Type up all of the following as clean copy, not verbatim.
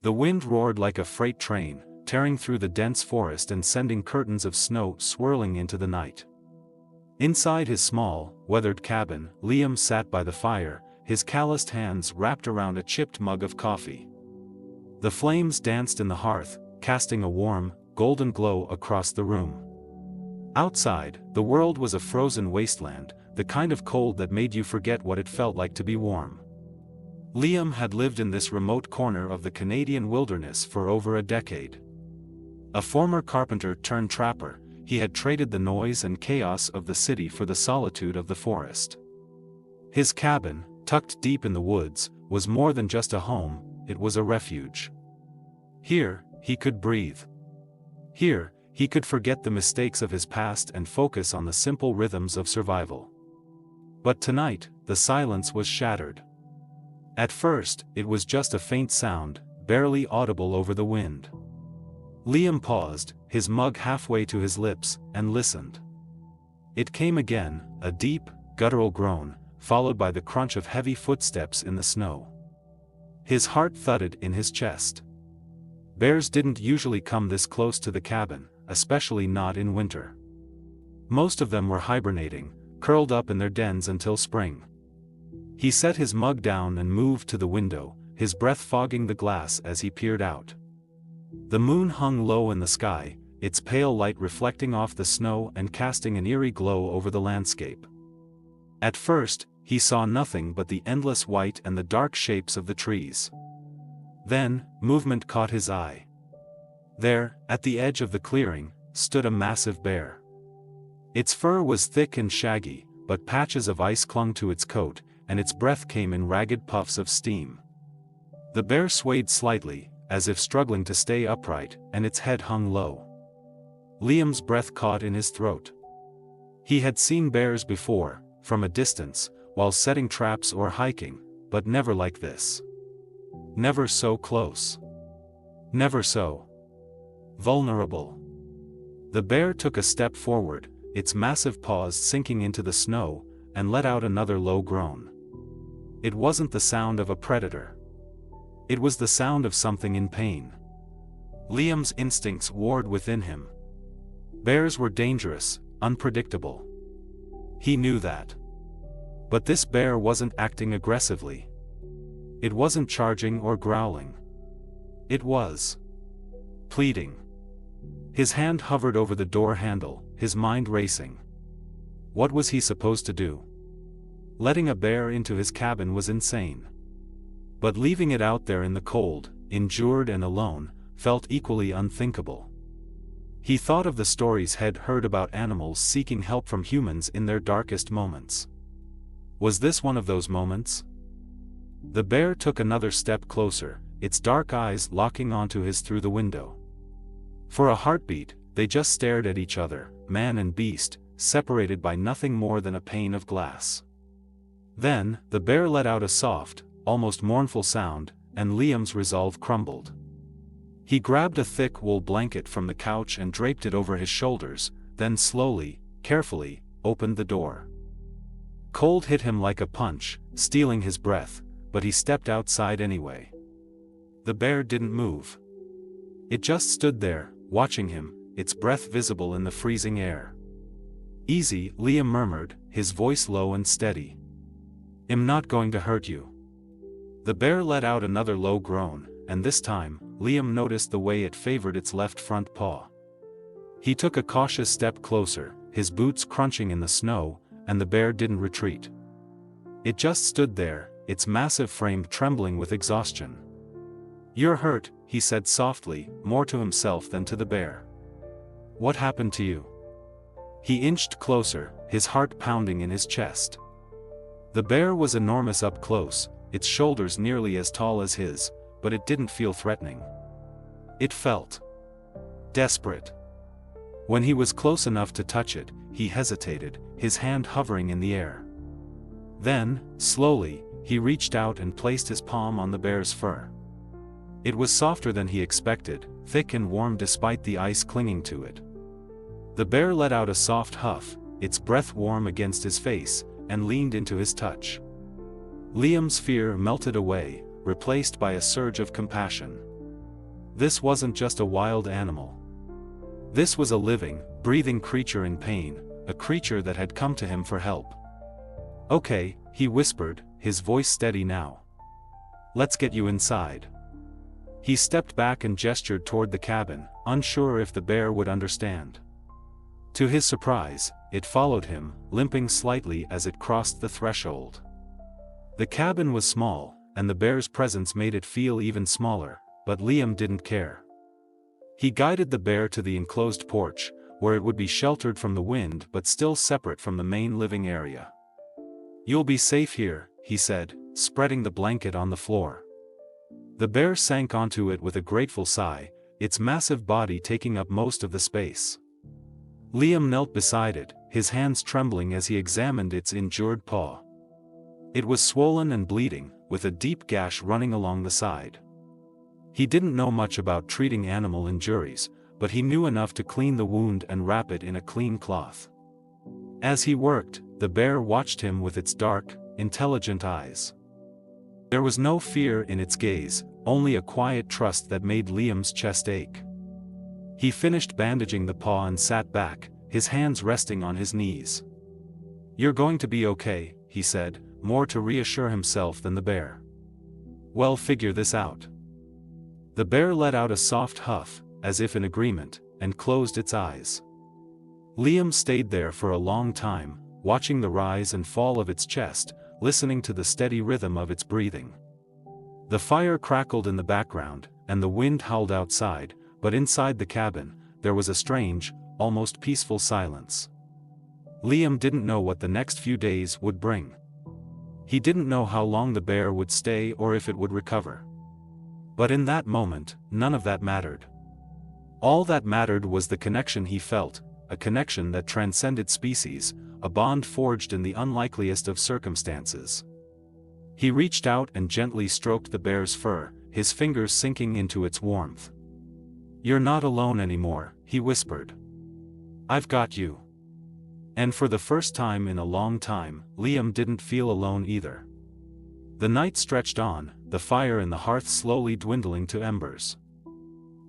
The wind roared like a freight train, tearing through the dense forest and sending curtains of snow swirling into the night. Inside his small, weathered cabin, Liam sat by the fire, his calloused hands wrapped around a chipped mug of coffee. The flames danced in the hearth, casting a warm, golden glow across the room. Outside, the world was a frozen wasteland, the kind of cold that made you forget what it felt like to be warm. Liam had lived in this remote corner of the Canadian wilderness for over a decade. A former carpenter turned trapper, he had traded the noise and chaos of the city for the solitude of the forest. His cabin, tucked deep in the woods, was more than just a home, it was a refuge. Here, he could breathe. Here, he could forget the mistakes of his past and focus on the simple rhythms of survival. But tonight, the silence was shattered. At first, it was just a faint sound, barely audible over the wind. Liam paused, his mug halfway to his lips, and listened. It came again, a deep, guttural groan, followed by the crunch of heavy footsteps in the snow. His heart thudded in his chest. Bears didn't usually come this close to the cabin, especially not in winter. Most of them were hibernating, curled up in their dens until spring. He set his mug down and moved to the window, his breath fogging the glass as he peered out. The moon hung low in the sky, its pale light reflecting off the snow and casting an eerie glow over the landscape. At first, he saw nothing but the endless white and the dark shapes of the trees. Then, movement caught his eye. There, at the edge of the clearing, stood a massive bear. Its fur was thick and shaggy, but patches of ice clung to its coat, and its breath came in ragged puffs of steam. The bear swayed slightly, as if struggling to stay upright, and its head hung low. Liam's breath caught in his throat. He had seen bears before, from a distance, while setting traps or hiking, but never like this. Never so close. Never so vulnerable. The bear took a step forward, its massive paws sinking into the snow, and let out another low groan. It wasn't the sound of a predator. It was the sound of something in pain. Liam's instincts warred within him. Bears were dangerous, unpredictable. He knew that. But this bear wasn't acting aggressively. It wasn't charging or growling. It was pleading. His hand hovered over the door handle, his mind racing. What was he supposed to do? Letting a bear into his cabin was insane. But leaving it out there in the cold, injured and alone, felt equally unthinkable. He thought of the stories he'd heard about animals seeking help from humans in their darkest moments. Was this one of those moments? The bear took another step closer, its dark eyes locking onto his through the window. For a heartbeat, they just stared at each other, man and beast, separated by nothing more than a pane of glass. Then, the bear let out a soft, almost mournful sound, and Liam's resolve crumbled. He grabbed a thick wool blanket from the couch and draped it over his shoulders, then slowly, carefully, opened the door. Cold hit him like a punch, stealing his breath, but he stepped outside anyway. The bear didn't move. It just stood there, watching him, its breath visible in the freezing air. "Easy," Liam murmured, his voice low and steady. "I'm not going to hurt you." The bear let out another low groan, and this time, Liam noticed the way it favored its left front paw. He took a cautious step closer, his boots crunching in the snow, and the bear didn't retreat. It just stood there, its massive frame trembling with exhaustion. "You're hurt," he said softly, more to himself than to the bear. "What happened to you?" He inched closer, his heart pounding in his chest. The bear was enormous up close, its shoulders nearly as tall as his, but it didn't feel threatening. It felt desperate. When he was close enough to touch it, he hesitated, his hand hovering in the air. Then, slowly, he reached out and placed his palm on the bear's fur. It was softer than he expected, thick and warm despite the ice clinging to it. The bear let out a soft huff, its breath warm against his face, and leaned into his touch. Liam's fear melted away, replaced by a surge of compassion. this wasn't just a wild animal. This was a living, breathing creature in pain, a creature that had come to him for help. "Okay," he whispered, his voice steady now. "Let's get you inside." He stepped back and gestured toward the cabin, unsure if the bear would understand. To his surprise, it followed him, limping slightly as it crossed the threshold. The cabin was small, and the bear's presence made it feel even smaller, but Liam didn't care. He guided the bear to the enclosed porch, where it would be sheltered from the wind but still separate from the main living area. "You'll be safe here," he said, spreading the blanket on the floor. The bear sank onto it with a grateful sigh, its massive body taking up most of the space. Liam knelt beside it, his hands trembling as he examined its injured paw. It was swollen and bleeding, with a deep gash running along the side. He didn't know much about treating animal injuries, but he knew enough to clean the wound and wrap it in a clean cloth. As he worked, the bear watched him with its dark, intelligent eyes. There was no fear in its gaze, only a quiet trust that made Liam's chest ache. He finished bandaging the paw and sat back, his hands resting on his knees. "You're going to be okay," he said, more to reassure himself than the bear. "Well, figure this out." The bear let out a soft huff, as if in agreement, and closed its eyes. Liam stayed there for a long time, watching the rise and fall of its chest, listening to the steady rhythm of its breathing. The fire crackled in the background, and the wind howled outside, but inside the cabin, there was a strange, almost peaceful silence. Liam didn't know what the next few days would bring. He didn't know how long the bear would stay or if it would recover. But in that moment, none of that mattered. All that mattered was the connection he felt, a connection that transcended species, a bond forged in the unlikeliest of circumstances. He reached out and gently stroked the bear's fur, his fingers sinking into its warmth. "You're not alone anymore," he whispered. "I've got you." And for the first time in a long time, Liam didn't feel alone either. The night stretched on, the fire in the hearth slowly dwindling to embers.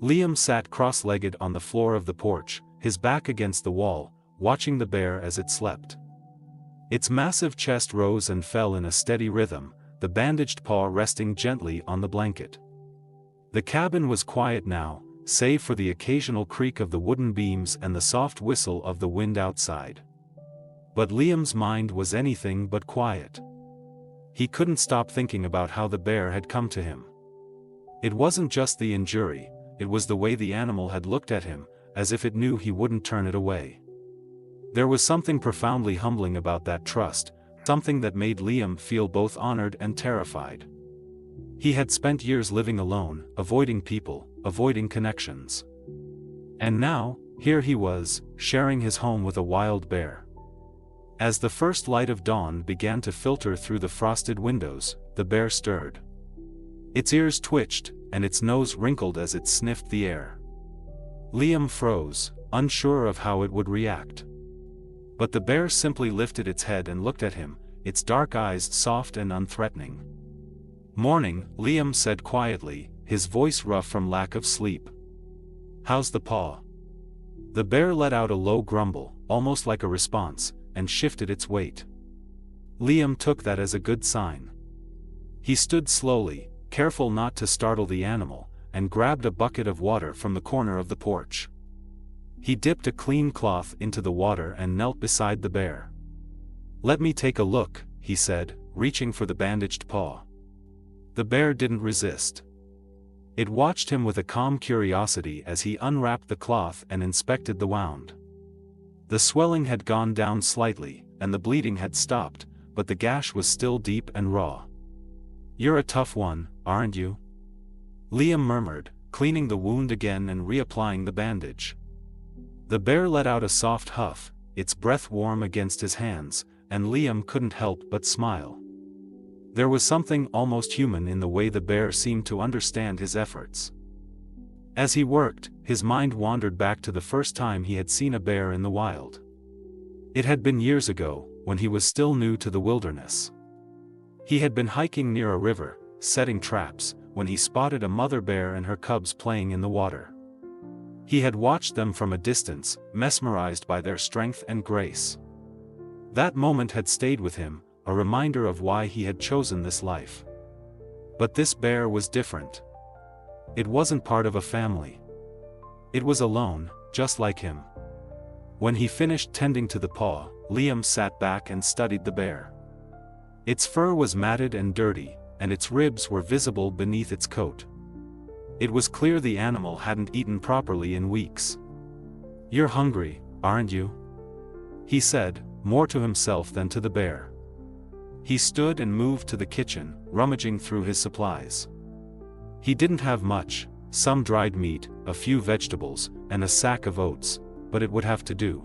Liam sat cross-legged on the floor of the porch, his back against the wall, watching the bear as it slept. Its massive chest rose and fell in a steady rhythm, the bandaged paw resting gently on the blanket. The cabin was quiet now, save for the occasional creak of the wooden beams and the soft whistle of the wind outside. But Liam's mind was anything but quiet. He couldn't stop thinking about how the bear had come to him. It wasn't just the injury, it was the way the animal had looked at him, as if it knew he wouldn't turn it away. There was something profoundly humbling about that trust, something that made Liam feel both honored and terrified. He had spent years living alone, avoiding people, avoiding connections. And now, here he was, sharing his home with a wild bear. As the first light of dawn began to filter through the frosted windows, the bear stirred. Its ears twitched, and its nose wrinkled as it sniffed the air. Liam froze, unsure of how it would react. But the bear simply lifted its head and looked at him, its dark eyes soft and unthreatening. "Morning," Liam said quietly, his voice rough from lack of sleep. "How's the paw?" The bear let out a low grumble, almost like a response, and shifted its weight. Liam took that as a good sign. He stood slowly, careful not to startle the animal, and grabbed a bucket of water from the corner of the porch. He dipped a clean cloth into the water and knelt beside the bear. "Let me take a look," he said, reaching for the bandaged paw. The bear didn't resist. It watched him with a calm curiosity as he unwrapped the cloth and inspected the wound. The swelling had gone down slightly, and the bleeding had stopped, but the gash was still deep and raw. "You're a tough one, aren't you?" Liam murmured, cleaning the wound again and reapplying the bandage. The bear let out a soft huff, its breath warm against his hands, and Liam couldn't help but smile. There was something almost human in the way the bear seemed to understand his efforts. As he worked, his mind wandered back to the first time he had seen a bear in the wild. It had been years ago, when he was still new to the wilderness. He had been hiking near a river, setting traps, when he spotted a mother bear and her cubs playing in the water. He had watched them from a distance, mesmerized by their strength and grace. That moment had stayed with him, a reminder of why he had chosen this life. But this bear was different. It wasn't part of a family. It was alone, just like him. When he finished tending to the paw, Liam sat back and studied the bear. Its fur was matted and dirty, and its ribs were visible beneath its coat. It was clear the animal hadn't eaten properly in weeks. "You're hungry, aren't you?" he said, more to himself than to the bear. He stood and moved to the kitchen, rummaging through his supplies. He didn't have much, some dried meat, a few vegetables, and a sack of oats, but it would have to do.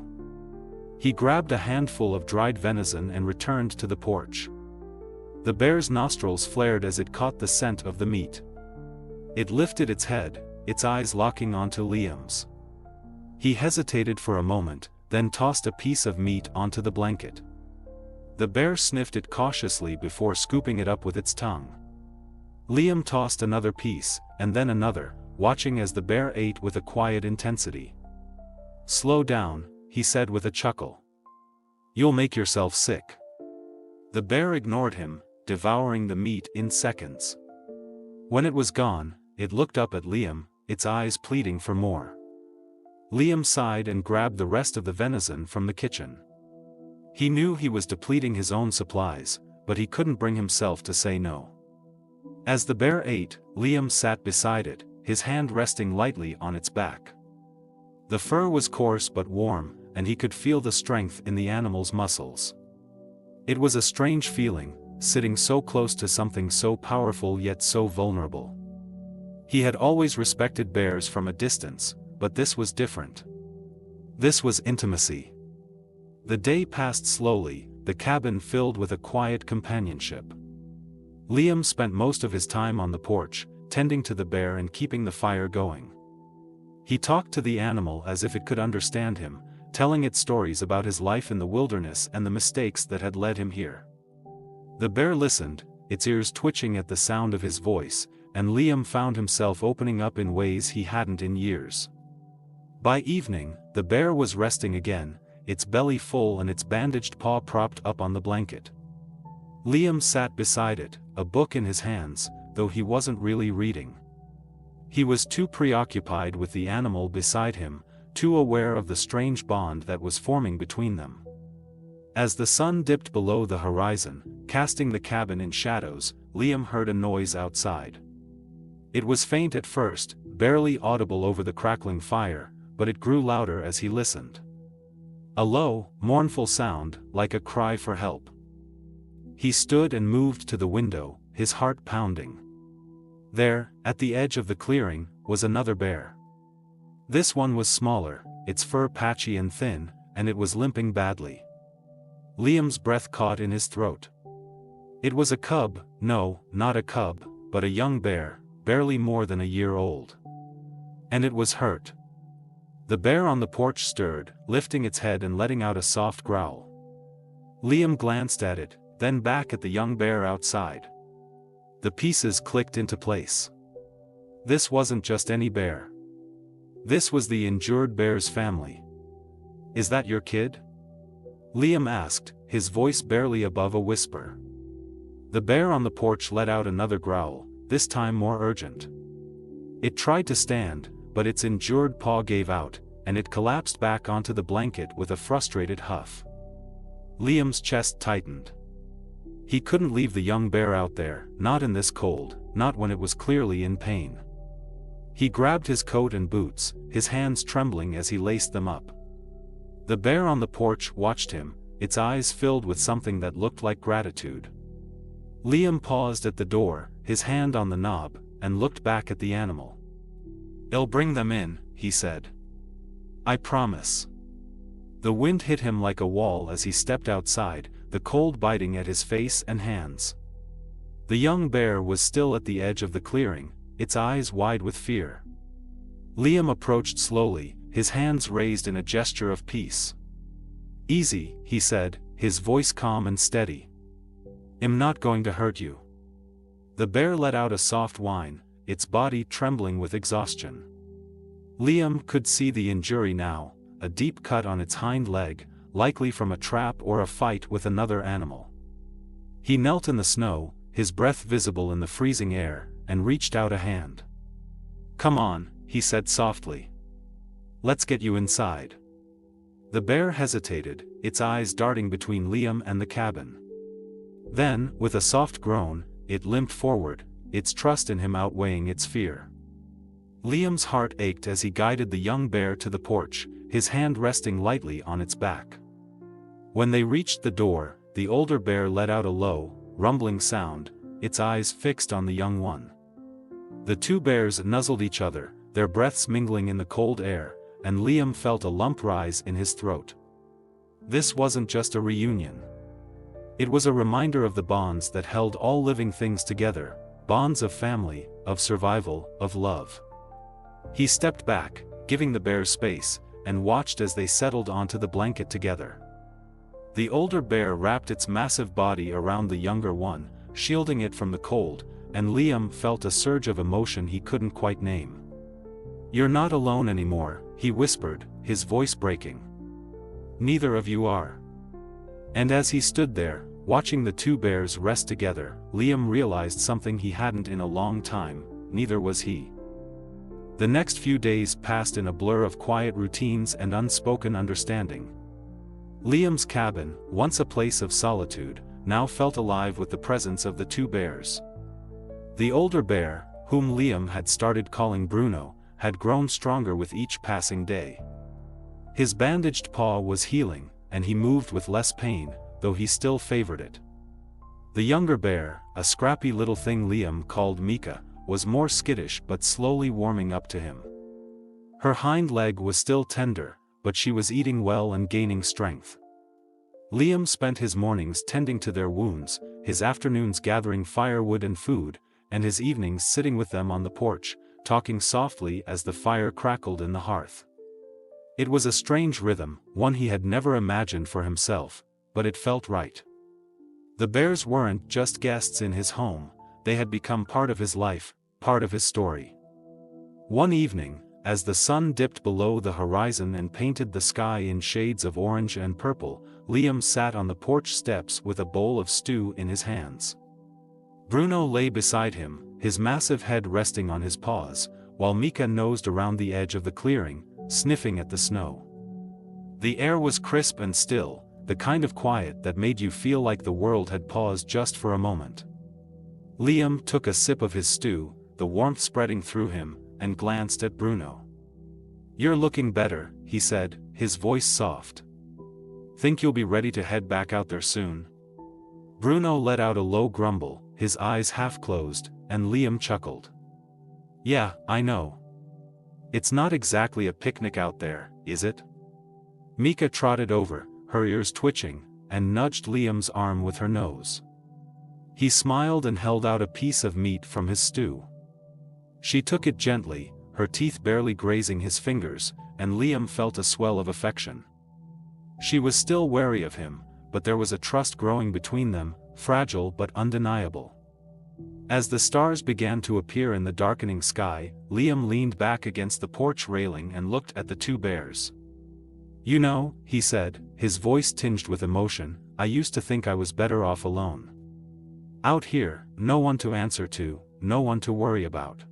He grabbed a handful of dried venison and returned to the porch. The bear's nostrils flared as it caught the scent of the meat. It lifted its head, its eyes locking onto Liam's. He hesitated for a moment, then tossed a piece of meat onto the blanket. The bear sniffed it cautiously before scooping it up with its tongue. Liam tossed another piece, and then another, watching as the bear ate with a quiet intensity. "Slow down," he said with a chuckle. "You'll make yourself sick." The bear ignored him, devouring the meat in seconds. When it was gone, it looked up at Liam, its eyes pleading for more. Liam sighed and grabbed the rest of the venison from the kitchen. He knew he was depleting his own supplies, but he couldn't bring himself to say no. As the bear ate, Liam sat beside it, his hand resting lightly on its back. The fur was coarse but warm, and he could feel the strength in the animal's muscles. It was a strange feeling, sitting so close to something so powerful yet so vulnerable. He had always respected bears from a distance, but this was different. This was intimacy. The day passed slowly, the cabin filled with a quiet companionship. Liam spent most of his time on the porch, tending to the bear and keeping the fire going. He talked to the animal as if it could understand him, telling it stories about his life in the wilderness and the mistakes that had led him here. The bear listened, its ears twitching at the sound of his voice, and Liam found himself opening up in ways he hadn't in years. By evening, the bear was resting again, its belly full and its bandaged paw propped up on the blanket. Liam sat beside it, a book in his hands, though he wasn't really reading. He was too preoccupied with the animal beside him, too aware of the strange bond that was forming between them. As the sun dipped below the horizon, casting the cabin in shadows, Liam heard a noise outside. It was faint at first, barely audible over the crackling fire, but it grew louder as he listened. A low, mournful sound, like a cry for help. He stood and moved to the window, his heart pounding. There, at the edge of the clearing, was another bear. This one was smaller, its fur patchy and thin, and it was limping badly. Liam's breath caught in his throat. It was a cub, no, not a cub, but a young bear, barely more than a year old. And it was hurt. The bear on the porch stirred, lifting its head and letting out a soft growl. Liam glanced at it, then back at the young bear outside. The pieces clicked into place. This wasn't just any bear. This was the injured bear's family. "Is that your kid?" Liam asked, his voice barely above a whisper. The bear on the porch let out another growl, this time more urgent. It tried to stand, but its injured paw gave out, and it collapsed back onto the blanket with a frustrated huff. Liam's chest tightened. He couldn't leave the young bear out there, not in this cold, not when it was clearly in pain. He grabbed his coat and boots, his hands trembling as he laced them up. The bear on the porch watched him, its eyes filled with something that looked like gratitude. Liam paused at the door, his hand on the knob, and looked back at the animal. "I'll bring them in," he said. "I promise." The wind hit him like a wall as he stepped outside, the cold biting at his face and hands. The young bear was still at the edge of the clearing, its eyes wide with fear. Liam approached slowly, his hands raised in a gesture of peace. "Easy," he said, his voice calm and steady. "I'm not going to hurt you." The bear let out a soft whine, its body trembling with exhaustion. Liam could see the injury now, a deep cut on its hind leg, likely from a trap or a fight with another animal. He knelt in the snow, his breath visible in the freezing air, and reached out a hand. "Come on," he said softly. "Let's get you inside." The bear hesitated, its eyes darting between Liam and the cabin. Then, with a soft groan, it limped forward, its trust in him outweighing its fear. Liam's heart ached as he guided the young bear to the porch, his hand resting lightly on its back. When they reached the door, the older bear let out a low, rumbling sound, its eyes fixed on the young one. The two bears nuzzled each other, their breaths mingling in the cold air, and Liam felt a lump rise in his throat. This wasn't just a reunion. It was a reminder of the bonds that held all living things together, bonds of family, of survival, of love. He stepped back, giving the bears space, and watched as they settled onto the blanket together. The older bear wrapped its massive body around the younger one, shielding it from the cold, and Liam felt a surge of emotion he couldn't quite name. "You're not alone anymore," he whispered, his voice breaking. "Neither of you are." And as he stood there, watching the two bears rest together, Liam realized something he hadn't in a long time: neither was he. The next few days passed in a blur of quiet routines and unspoken understanding. Liam's cabin, once a place of solitude, now felt alive with the presence of the two bears. The older bear, whom Liam had started calling Bruno, had grown stronger with each passing day. His bandaged paw was healing, and he moved with less pain, though he still favored it. The younger bear, a scrappy little thing Liam called Mika, was more skittish but slowly warming up to him. Her hind leg was still tender, but she was eating well and gaining strength. Liam spent his mornings tending to their wounds, his afternoons gathering firewood and food, and his evenings sitting with them on the porch, talking softly as the fire crackled in the hearth. It was a strange rhythm, one he had never imagined for himself, but it felt right. The bears weren't just guests in his home, they had become part of his life, part of his story. One evening, as the sun dipped below the horizon and painted the sky in shades of orange and purple, Liam sat on the porch steps with a bowl of stew in his hands. Bruno lay beside him, his massive head resting on his paws, while Mika nosed around the edge of the clearing, sniffing at the snow. The air was crisp and still, the kind of quiet that made you feel like the world had paused just for a moment. Liam took a sip of his stew, the warmth spreading through him, and glanced at Bruno. "You're looking better," he said, his voice soft. "Think you'll be ready to head back out there soon?" Bruno let out a low grumble, his eyes half closed, and Liam chuckled. "Yeah, I know. It's not exactly a picnic out there, is it?" Mika trotted over, her ears twitching, and nudged Liam's arm with her nose. He smiled and held out a piece of meat from his stew. She took it gently, her teeth barely grazing his fingers, and Liam felt a swell of affection. She was still wary of him, but there was a trust growing between them, fragile but undeniable. As the stars began to appear in the darkening sky, Liam leaned back against the porch railing and looked at the two bears. "You know," he said, his voice tinged with emotion, "I used to think I was better off alone. Out here, no one to answer to, no one to worry about.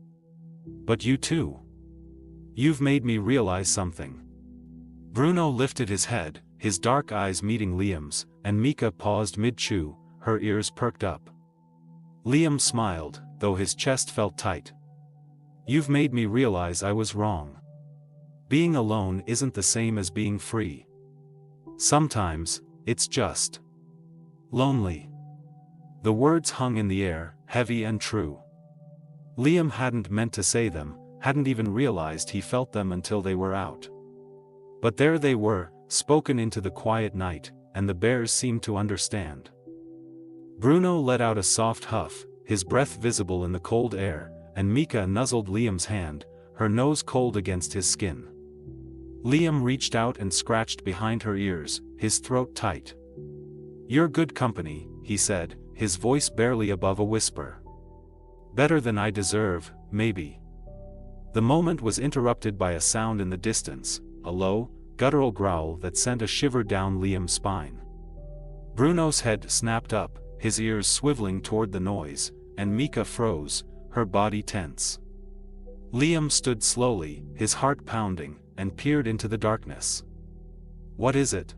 But you too. You've made me realize something." Bruno lifted his head, his dark eyes meeting Liam's, and Mika paused mid-chew, her ears perked up. Liam smiled, though his chest felt tight. "You've made me realize I was wrong. Being alone isn't the same as being free. Sometimes, it's just lonely." The words hung in the air, heavy and true. Liam hadn't meant to say them, hadn't even realized he felt them until they were out. But there they were, spoken into the quiet night, and the bears seemed to understand. Bruno let out a soft huff, his breath visible in the cold air, and Mika nuzzled Liam's hand, her nose cold against his skin. Liam reached out and scratched behind her ears, his throat tight. "You're good company," he said, his voice barely above a whisper. Better than I deserve, maybe. The moment was interrupted by a sound in the distance, a low, guttural growl that sent a shiver down Liam's spine. Bruno's head snapped up, his ears swiveling toward the noise, and Mika froze, her body tense. Liam stood slowly, his heart pounding, and peered into the darkness. "What is it?"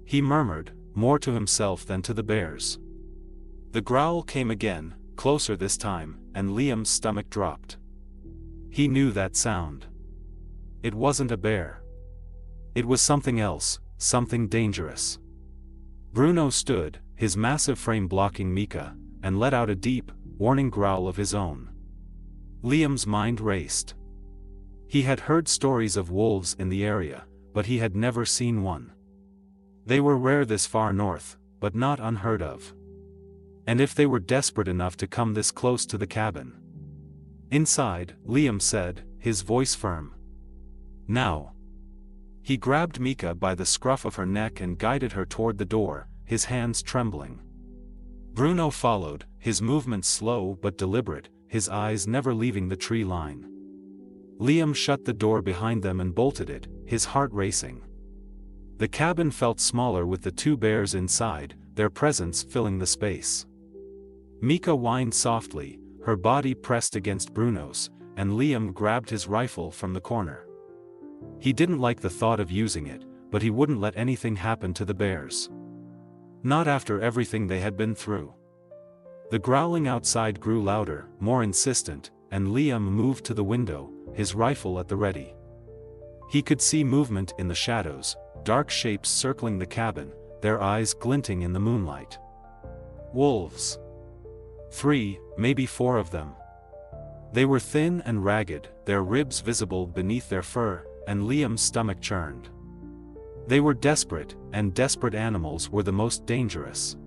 he murmured, more to himself than to the bears. The growl came again, closer this time, and Liam's stomach dropped. He knew that sound. It wasn't a bear. It was something else, something dangerous. Bruno stood, his massive frame blocking Mika, and let out a deep, warning growl of his own. Liam's mind raced. He had heard stories of wolves in the area, but he had never seen one. They were rare this far north, but not unheard of. And if they were desperate enough to come this close to the cabin? "Inside," Liam said, his voice firm. "Now." He grabbed Mika by the scruff of her neck and guided her toward the door, his hands trembling. Bruno followed, his movements slow but deliberate, his eyes never leaving the tree line. Liam shut the door behind them and bolted it, his heart racing. The cabin felt smaller with the two bears inside, their presence filling the space. Mika whined softly, her body pressed against Bruno's, and Liam grabbed his rifle from the corner. He didn't like the thought of using it, but he wouldn't let anything happen to the bears. Not after everything they had been through. The growling outside grew louder, more insistent, and Liam moved to the window, his rifle at the ready. He could see movement in the shadows, dark shapes circling the cabin, their eyes glinting in the moonlight. Wolves. 3, maybe 4 of them. They were thin and ragged, their ribs visible beneath their fur, and Liam's stomach churned. They were desperate, and desperate animals were the most dangerous.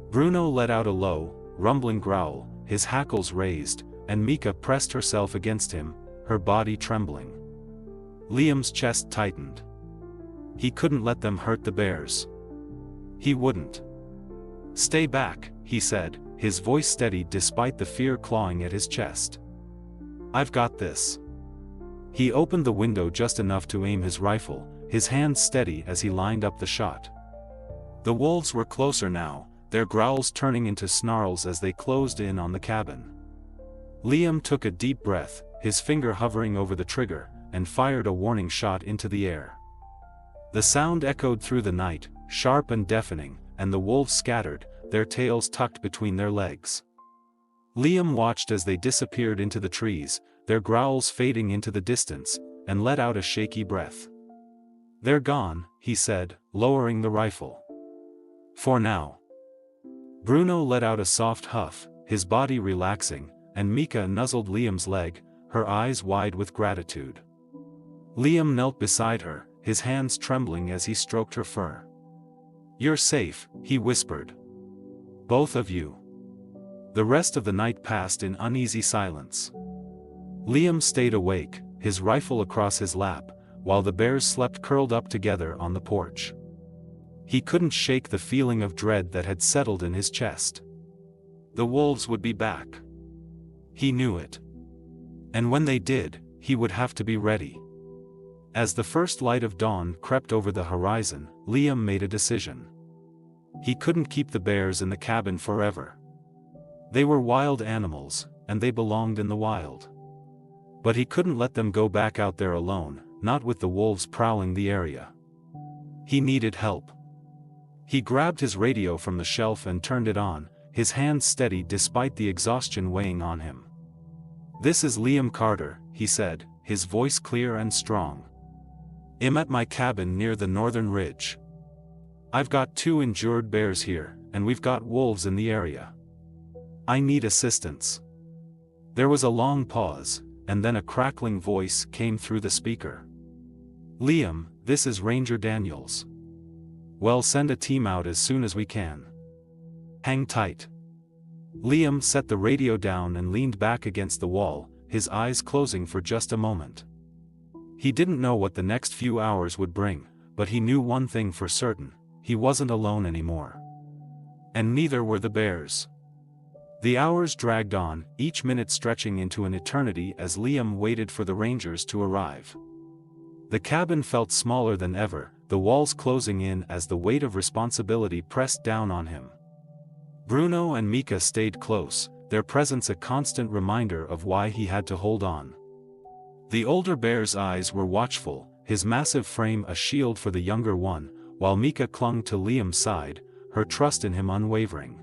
Bruno let out a low, rumbling growl, his hackles raised, and Mika pressed herself against him, her body trembling. Liam's chest tightened. He couldn't let them hurt the bears. He wouldn't. "Stay back," he said, his voice steady despite the fear clawing at his chest. "I've got this." He opened the window just enough to aim his rifle, his hands steady as he lined up the shot. The wolves were closer now, their growls turning into snarls as they closed in on the cabin. Liam took a deep breath, his finger hovering over the trigger, and fired a warning shot into the air. The sound echoed through the night, sharp and deafening, and the wolves scattered, their tails tucked between their legs. Liam watched as they disappeared into the trees, their growls fading into the distance, and let out a shaky breath. "They're gone," he said, lowering the rifle. "For now." Bruno let out a soft huff, his body relaxing, and Mika nuzzled Liam's leg, her eyes wide with gratitude. Liam knelt beside her, his hands trembling as he stroked her fur. "You're safe," he whispered. "Both of you." The rest of the night passed in uneasy silence. Liam stayed awake, his rifle across his lap, while the bears slept curled up together on the porch. He couldn't shake the feeling of dread that had settled in his chest. The wolves would be back. He knew it. And when they did, he would have to be ready. As the first light of dawn crept over the horizon, Liam made a decision. He couldn't keep the bears in the cabin forever. They were wild animals, and they belonged in the wild. But he couldn't let them go back out there alone, not with the wolves prowling the area. He needed help. He grabbed his radio from the shelf and turned it on, his hands steady despite the exhaustion weighing on him. "This is Liam Carter," he said, his voice clear and strong. "I'm at my cabin near the northern ridge. I've got 2 injured bears here, and we've got wolves in the area. I need assistance." There was a long pause, and then a crackling voice came through the speaker. "Liam, this is Ranger Daniels. Well, send a team out as soon as we can. Hang tight." Liam set the radio down and leaned back against the wall, his eyes closing for just a moment. He didn't know what the next few hours would bring, but he knew one thing for certain: he wasn't alone anymore. And neither were the bears. The hours dragged on, each minute stretching into an eternity as Liam waited for the rangers to arrive. The cabin felt smaller than ever, the walls closing in as the weight of responsibility pressed down on him. Bruno and Mika stayed close, their presence a constant reminder of why he had to hold on. The older bear's eyes were watchful, his massive frame a shield for the younger one, while Mika clung to Liam's side, her trust in him unwavering.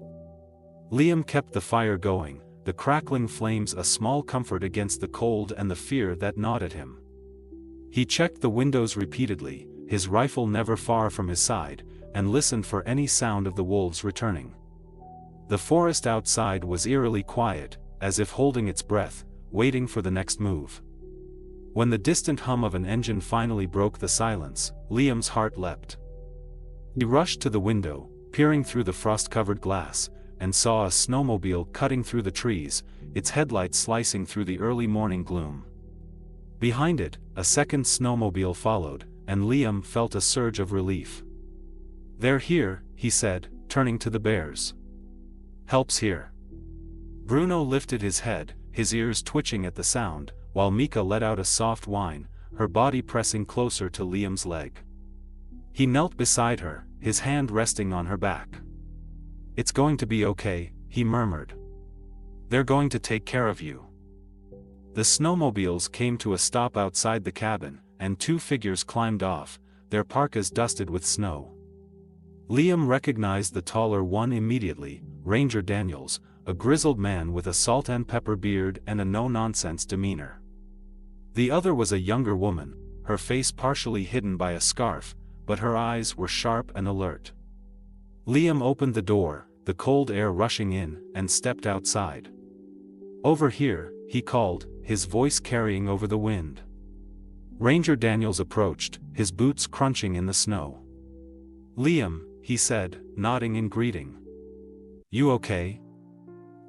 Liam kept the fire going, the crackling flames a small comfort against the cold and the fear that gnawed at him. He checked the windows repeatedly, his rifle never far from his side, and listened for any sound of the wolves returning. The forest outside was eerily quiet, as if holding its breath, waiting for the next move. When the distant hum of an engine finally broke the silence, Liam's heart leapt. He rushed to the window, peering through the frost-covered glass, and saw a snowmobile cutting through the trees, its headlights slicing through the early morning gloom. Behind it, a second snowmobile followed, and Liam felt a surge of relief. "They're here," he said, turning to the bears. "Help's here." Bruno lifted his head, his ears twitching at the sound, while Mika let out a soft whine, her body pressing closer to Liam's leg. He knelt beside her, his hand resting on her back. "It's going to be okay," he murmured. "They're going to take care of you." The snowmobiles came to a stop outside the cabin, and two figures climbed off, their parkas dusted with snow. Liam recognized the taller one immediately, Ranger Daniels, a grizzled man with a salt and pepper beard and a no-nonsense demeanor. The other was a younger woman, her face partially hidden by a scarf, but her eyes were sharp and alert. Liam opened the door, the cold air rushing in, and stepped outside. "Over here," he called, his voice carrying over the wind. Ranger Daniels approached, his boots crunching in the snow. "Liam," he said, nodding in greeting. "You okay?"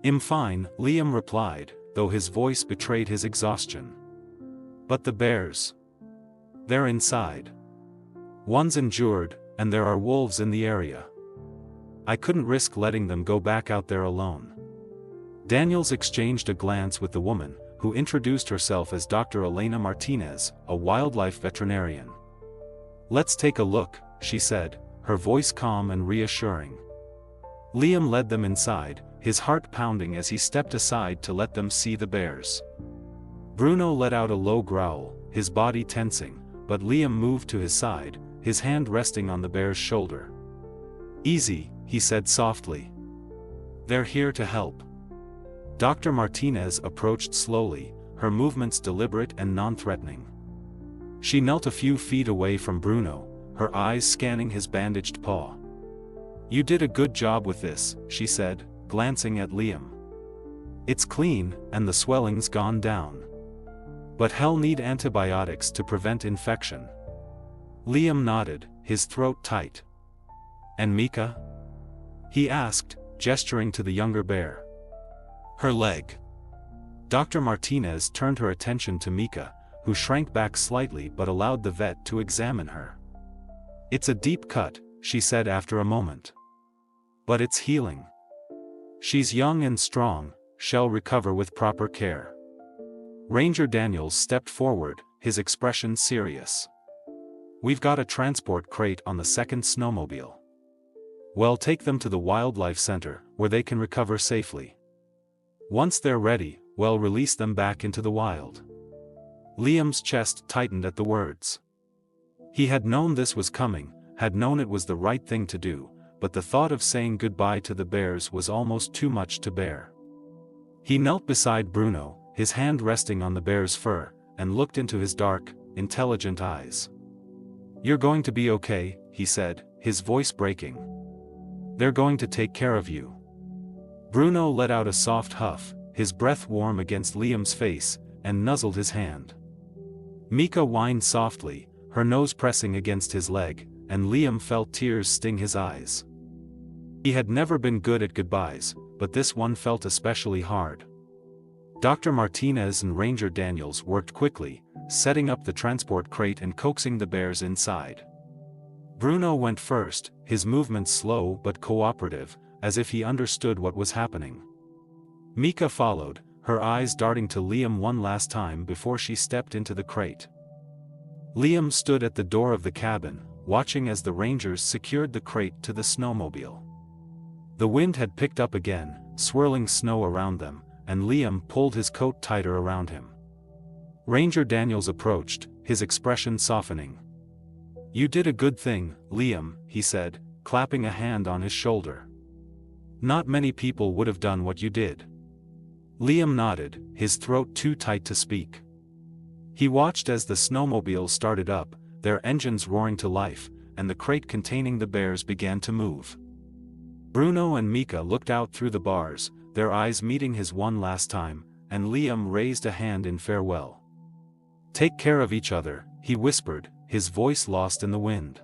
"I'm fine," Liam replied, though his voice betrayed his exhaustion. "But the bears? They're inside. One's injured, and there are wolves in the area. I couldn't risk letting them go back out there alone." Daniels exchanged a glance with the woman, who introduced herself as Dr. Elena Martinez, a wildlife veterinarian. "Let's take a look," she said, her voice calm and reassuring. Liam led them inside, his heart pounding as he stepped aside to let them see the bears. Bruno let out a low growl, his body tensing, but Liam moved to his side, his hand resting on the bear's shoulder. "Easy," he said softly. "They're here to help." Dr. Martinez approached slowly, her movements deliberate and non-threatening. She knelt a few feet away from Bruno, her eyes scanning his bandaged paw. "You did a good job with this," she said, glancing at Liam. "It's clean, and the swelling's gone down. But hell need antibiotics to prevent infection." Liam nodded, his throat tight. "And Mika?" he asked, gesturing to the younger bear. "Her leg." Dr. Martinez turned her attention to Mika, who shrank back slightly but allowed the vet to examine her. "It's a deep cut," she said after a moment. "But it's healing. She's young and strong, she'll recover with proper care." Ranger Daniels stepped forward, his expression serious. "We've got a transport crate on the second snowmobile. We'll take them to the wildlife center, where they can recover safely. Once they're ready, we'll release them back into the wild." Liam's chest tightened at the words. He had known this was coming, had known it was the right thing to do, but the thought of saying goodbye to the bears was almost too much to bear. He knelt beside Bruno, his hand resting on the bear's fur, and looked into his dark, intelligent eyes. "You're going to be okay," he said, his voice breaking. "They're going to take care of you." Bruno let out a soft huff, his breath warm against Liam's face, and nuzzled his hand. Mika whined softly, her nose pressing against his leg, and Liam felt tears sting his eyes. He had never been good at goodbyes, but this one felt especially hard. Dr. Martinez and Ranger Daniels worked quickly, setting up the transport crate and coaxing the bears inside. Bruno went first, his movements slow but cooperative, as if he understood what was happening. Mika followed, her eyes darting to Liam one last time before she stepped into the crate. Liam stood at the door of the cabin, watching as the rangers secured the crate to the snowmobile. The wind had picked up again, swirling snow around them, and Liam pulled his coat tighter around him. Ranger Daniels approached, his expression softening. "You did a good thing, Liam," he said, clapping a hand on his shoulder. "Not many people would have done what you did." Liam nodded, his throat too tight to speak. He watched as the snowmobile started up, their engines roaring to life, and the crate containing the bears began to move. Bruno and Mika looked out through the bars, their eyes meeting his one last time, and Liam raised a hand in farewell. "Take care of each other," he whispered, his voice lost in the wind.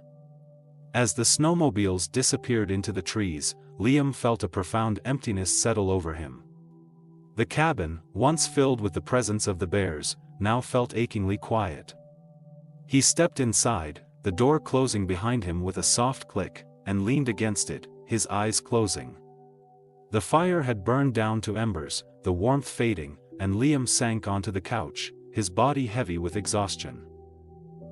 As the snowmobiles disappeared into the trees, Liam felt a profound emptiness settle over him. The cabin, once filled with the presence of the bears, now felt achingly quiet. He stepped inside, the door closing behind him with a soft click, and leaned against it, his eyes closing. The fire had burned down to embers, the warmth fading, and Liam sank onto the couch, his body heavy with exhaustion.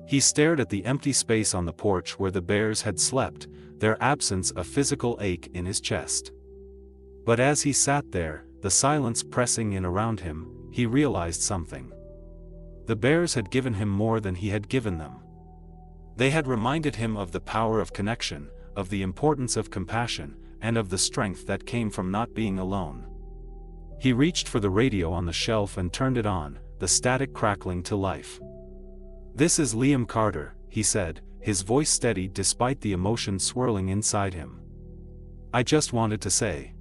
He stared at the empty space on the porch where the bears had slept, their absence a physical ache in his chest. But as he sat there, the silence pressing in around him, he realized something. The bears had given him more than he had given them. They had reminded him of the power of connection, of the importance of compassion, and of the strength that came from not being alone. He reached for the radio on the shelf and turned it on, the static crackling to life. "This is Liam Carter," he said, his voice steady despite the emotion swirling inside him. "I just wanted to say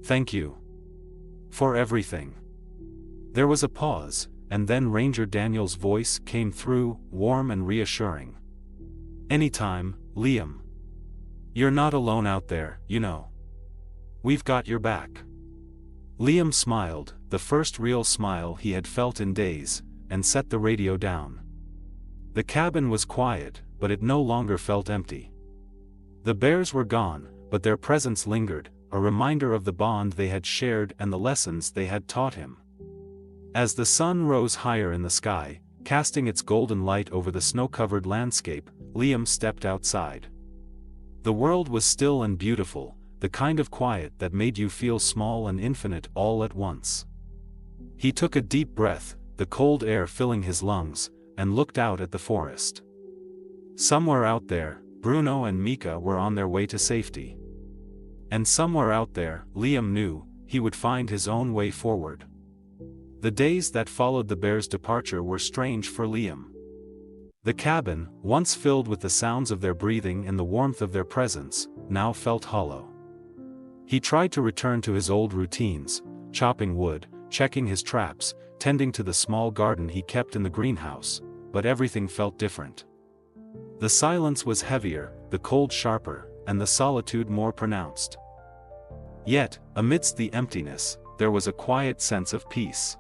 thank you for everything." There was a pause, and then Ranger Daniels' voice came through, warm and reassuring. "Anytime, Liam. You're not alone out there, you know. We've got your back." Liam smiled, the first real smile he had felt in days, and set the radio down. The cabin was quiet, but it no longer felt empty. The bears were gone, but their presence lingered, a reminder of the bond they had shared and the lessons they had taught him. As the sun rose higher in the sky, casting its golden light over the snow-covered landscape, Liam stepped outside. The world was still and beautiful, the kind of quiet that made you feel small and infinite all at once. He took a deep breath, the cold air filling his lungs, and looked out at the forest. Somewhere out there, Bruno and Mika were on their way to safety. And somewhere out there, Liam knew, he would find his own way forward. The days that followed the bears' departure were strange for Liam. The cabin, once filled with the sounds of their breathing and the warmth of their presence, now felt hollow. He tried to return to his old routines, chopping wood, checking his traps, tending to the small garden he kept in the greenhouse, but everything felt different. The silence was heavier, the cold sharper, and the solitude more pronounced. Yet, amidst the emptiness, there was a quiet sense of peace.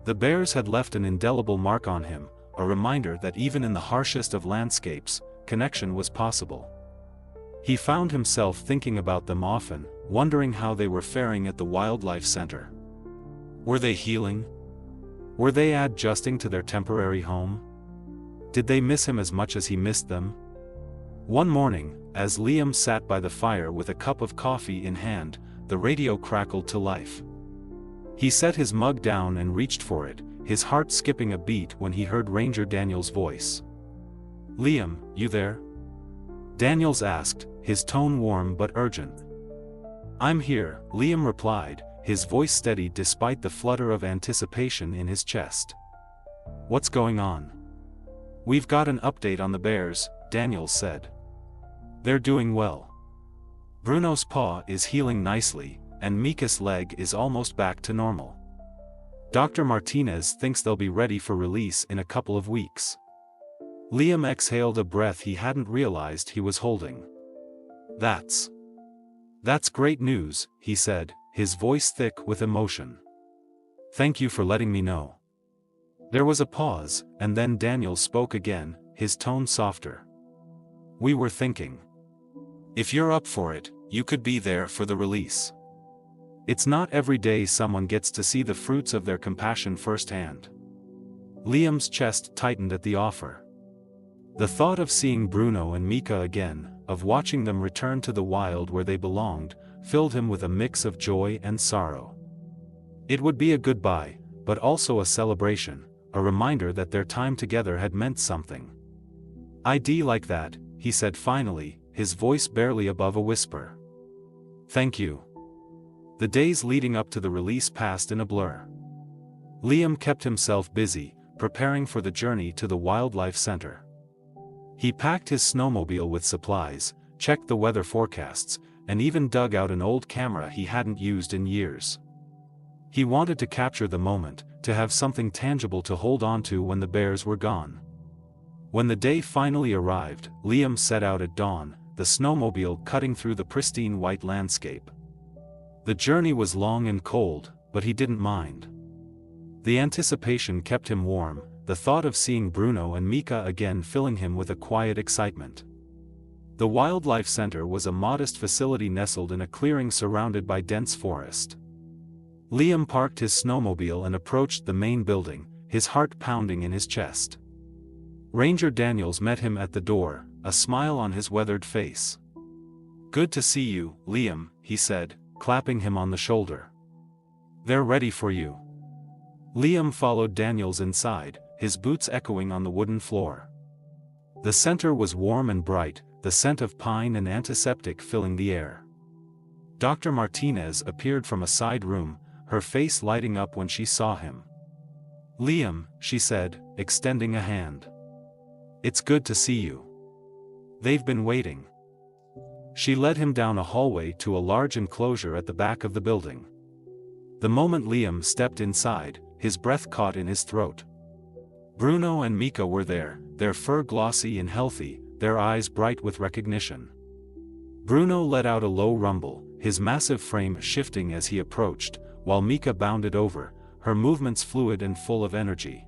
The bears had left an indelible mark on him, a reminder that even in the harshest of landscapes, connection was possible. He found himself thinking about them often, wondering how they were faring at the wildlife center. Were they healing? Were they adjusting to their temporary home? Did they miss him as much as he missed them? One morning, as Liam sat by the fire with a cup of coffee in hand, the radio crackled to life. He set his mug down and reached for it, his heart skipping a beat when he heard Ranger Daniels' voice. "Liam, you there?" Daniels asked, his tone warm but urgent. "I'm here," Liam replied, his voice steady despite the flutter of anticipation in his chest. "What's going on?" "We've got an update on the bears," Daniels said. "They're doing well. Bruno's paw is healing nicely, and Mika's leg is almost back to normal. Dr. Martinez thinks they'll be ready for release in a couple of weeks." Liam exhaled a breath he hadn't realized he was holding. That's great news," he said, his voice thick with emotion. "Thank you for letting me know." There was a pause, and then Daniel spoke again, his tone softer. "We were thinking, if you're up for it, you could be there for the release. It's not every day someone gets to see the fruits of their compassion firsthand. Liam's chest tightened at the offer. The thought of seeing Bruno and Mika again, of watching them return to the wild where they belonged, filled him with a mix of joy and sorrow. It would be a goodbye, but also a celebration, a reminder that their time together had meant something. "I'd like that," he said finally, his voice barely above a whisper. "Thank you." The days leading up to the release passed in a blur. Liam kept himself busy, preparing for the journey to the wildlife center. He packed his snowmobile with supplies, checked the weather forecasts, and even dug out an old camera he hadn't used in years. He wanted to capture the moment, to have something tangible to hold on to when the bears were gone. When the day finally arrived, Liam set out at dawn, the snowmobile cutting through the pristine white landscape. The journey was long and cold, but he didn't mind. The anticipation kept him warm, the thought of seeing Bruno and Mika again filling him with a quiet excitement. The Wildlife Center was a modest facility nestled in a clearing surrounded by dense forest. Liam parked his snowmobile and approached the main building, his heart pounding in his chest. Ranger Daniels met him at the door, a smile on his weathered face. "Good to see you, Liam," he said, clapping him on the shoulder. "They're ready for you." Liam followed Daniels inside, his boots echoing on the wooden floor. The center was warm and bright, the scent of pine and antiseptic filling the air. Dr. Martinez appeared from a side room, her face lighting up when she saw him. "Liam," she said, extending a hand. "It's good to see you. They've been waiting." She led him down a hallway to a large enclosure at the back of the building. The moment Liam stepped inside, his breath caught in his throat. Bruno and Mika were there, their fur glossy and healthy, their eyes bright with recognition. Bruno let out a low rumble, his massive frame shifting as he approached, while Mika bounded over, her movements fluid and full of energy.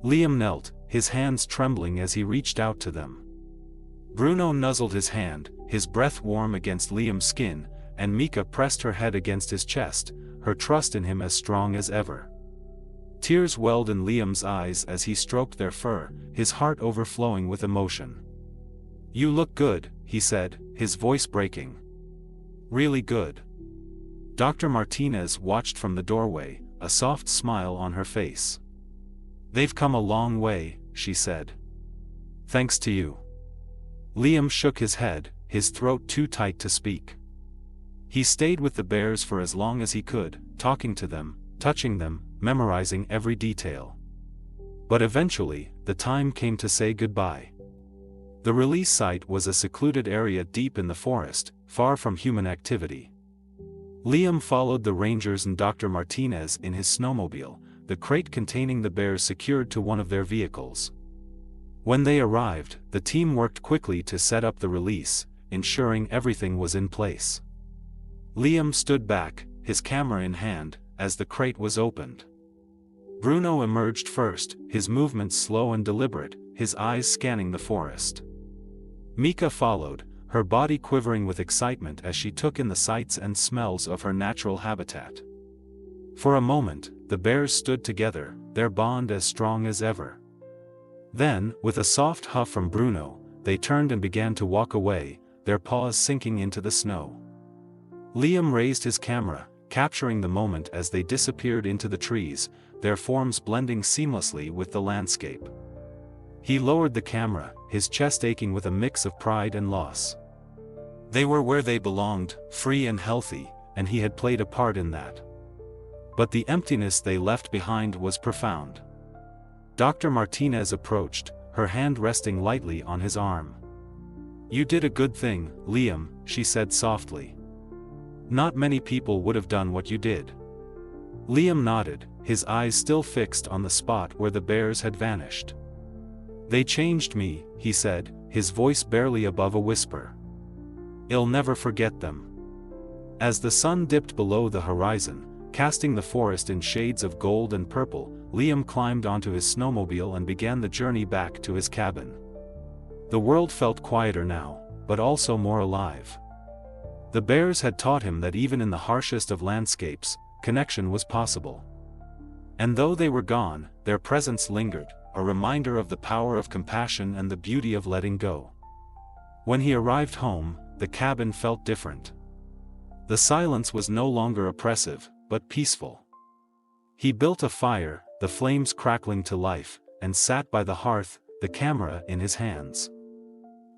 Liam knelt, his hands trembling as he reached out to them. Bruno nuzzled his hand, his breath warm against Liam's skin, and Mika pressed her head against his chest, her trust in him as strong as ever. Tears welled in Liam's eyes as he stroked their fur, his heart overflowing with emotion. "You look good," he said, his voice breaking. "Really good." Dr. Martinez watched from the doorway, a soft smile on her face. "They've come a long way," she said. "Thanks to you." Liam shook his head, his throat too tight to speak. He stayed with the bears for as long as he could, talking to them, touching them, memorizing every detail. But eventually, the time came to say goodbye. The release site was a secluded area deep in the forest, far from human activity. Liam followed the rangers and Dr. Martinez in his snowmobile, the crate containing the bears secured to one of their vehicles. When they arrived, the team worked quickly to set up the release, ensuring everything was in place. Liam stood back, his camera in hand, as the crate was opened. Bruno emerged first, his movements slow and deliberate, his eyes scanning the forest. Mika followed, her body quivering with excitement as she took in the sights and smells of her natural habitat. For a moment, the bears stood together, their bond as strong as ever. Then, with a soft huff from Bruno, they turned and began to walk away, their paws sinking into the snow. Liam raised his camera, capturing the moment as they disappeared into the trees, their forms blending seamlessly with the landscape. He lowered the camera, his chest aching with a mix of pride and loss. They were where they belonged, free and healthy, and he had played a part in that. But the emptiness they left behind was profound. Dr. Martinez approached, her hand resting lightly on his arm. "You did a good thing, Liam," she said softly. "Not many people would have done what you did." Liam nodded, his eyes still fixed on the spot where the bears had vanished. "They changed me," he said, his voice barely above a whisper. "I'll never forget them." As the sun dipped below the horizon, casting the forest in shades of gold and purple, Liam climbed onto his snowmobile and began the journey back to his cabin. The world felt quieter now, but also more alive. The bears had taught him that even in the harshest of landscapes, connection was possible. And though they were gone, their presence lingered, a reminder of the power of compassion and the beauty of letting go. When he arrived home, the cabin felt different. The silence was no longer oppressive, but peaceful. He built a fire, the flames crackling to life, and sat by the hearth, the camera in his hands.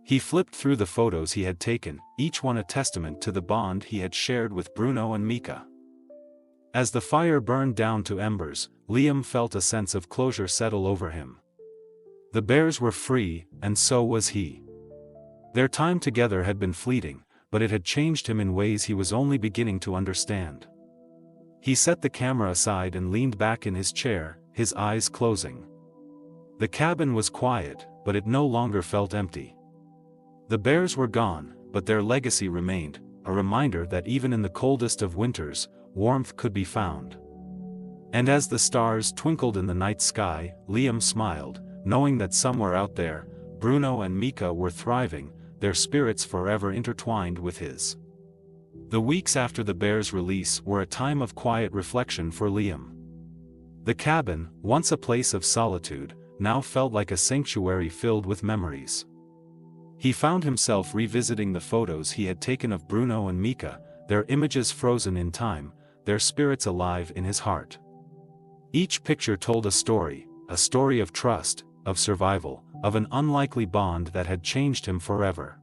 He flipped through the photos he had taken, each one a testament to the bond he had shared with Bruno and Mika. As the fire burned down to embers, Liam felt a sense of closure settle over him. The bears were free, and so was he. Their time together had been fleeting, but it had changed him in ways he was only beginning to understand. He set the camera aside and leaned back in his chair, his eyes closing. The cabin was quiet, but it no longer felt empty. The bears were gone, but their legacy remained, a reminder that even in the coldest of winters, warmth could be found. And as the stars twinkled in the night sky, Liam smiled, knowing that somewhere out there, Bruno and Mika were thriving, their spirits forever intertwined with his. The weeks after the bears' release were a time of quiet reflection for Liam. The cabin, once a place of solitude, now felt like a sanctuary filled with memories. He found himself revisiting the photos he had taken of Bruno and Mika, their images frozen in time, their spirits alive in his heart. Each picture told a story of trust, of survival, of an unlikely bond that had changed him forever.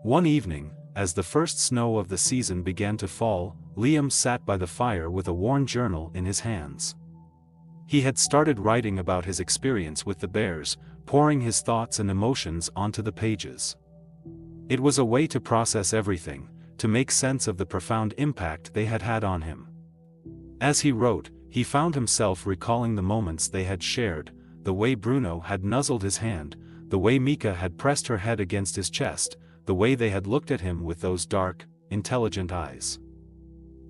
One evening, as the first snow of the season began to fall, Liam sat by the fire with a worn journal in his hands. He had started writing about his experience with the bears, pouring his thoughts and emotions onto the pages. It was a way to process everything, to make sense of the profound impact they had had on him. As he wrote, he found himself recalling the moments they had shared, the way Bruno had nuzzled his hand, the way Mika had pressed her head against his chest, the way they had looked at him with those dark, intelligent eyes.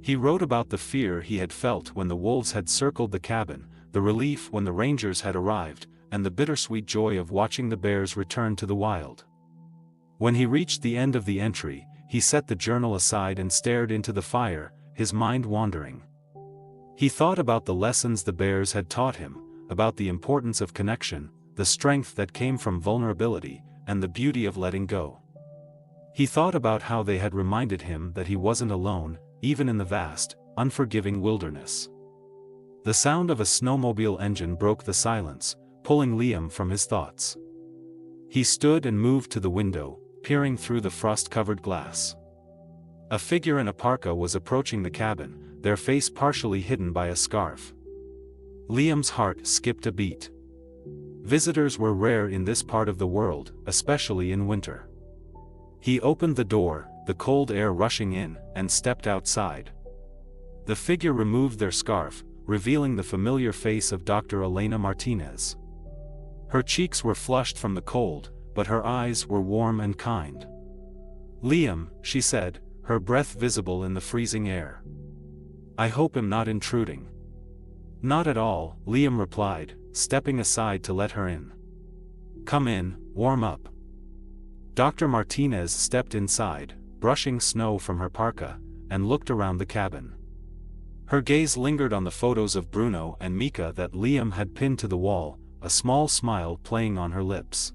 He wrote about the fear he had felt when the wolves had circled the cabin, the relief when the rangers had arrived, and the bittersweet joy of watching the bears return to the wild. When he reached the end of the entry, he set the journal aside and stared into the fire, his mind wandering. He thought about the lessons the bears had taught him, about the importance of connection, the strength that came from vulnerability, and the beauty of letting go. He thought about how they had reminded him that he wasn't alone, even in the vast, unforgiving wilderness. The sound of a snowmobile engine broke the silence, pulling Liam from his thoughts. He stood and moved to the window, peering through the frost-covered glass. A figure in a parka was approaching the cabin, their face partially hidden by a scarf. Liam's heart skipped a beat. Visitors were rare in this part of the world, especially in winter. He opened the door, the cold air rushing in, and stepped outside. The figure removed their scarf, revealing the familiar face of Dr. Elena Martinez. Her cheeks were flushed from the cold, but her eyes were warm and kind. "Liam," she said, her breath visible in the freezing air. "I hope I'm not intruding." "Not at all," Liam replied, stepping aside to let her in. "Come in, warm up." Dr. Martinez stepped inside, brushing snow from her parka, and looked around the cabin. Her gaze lingered on the photos of Bruno and Mika that Liam had pinned to the wall, a small smile playing on her lips.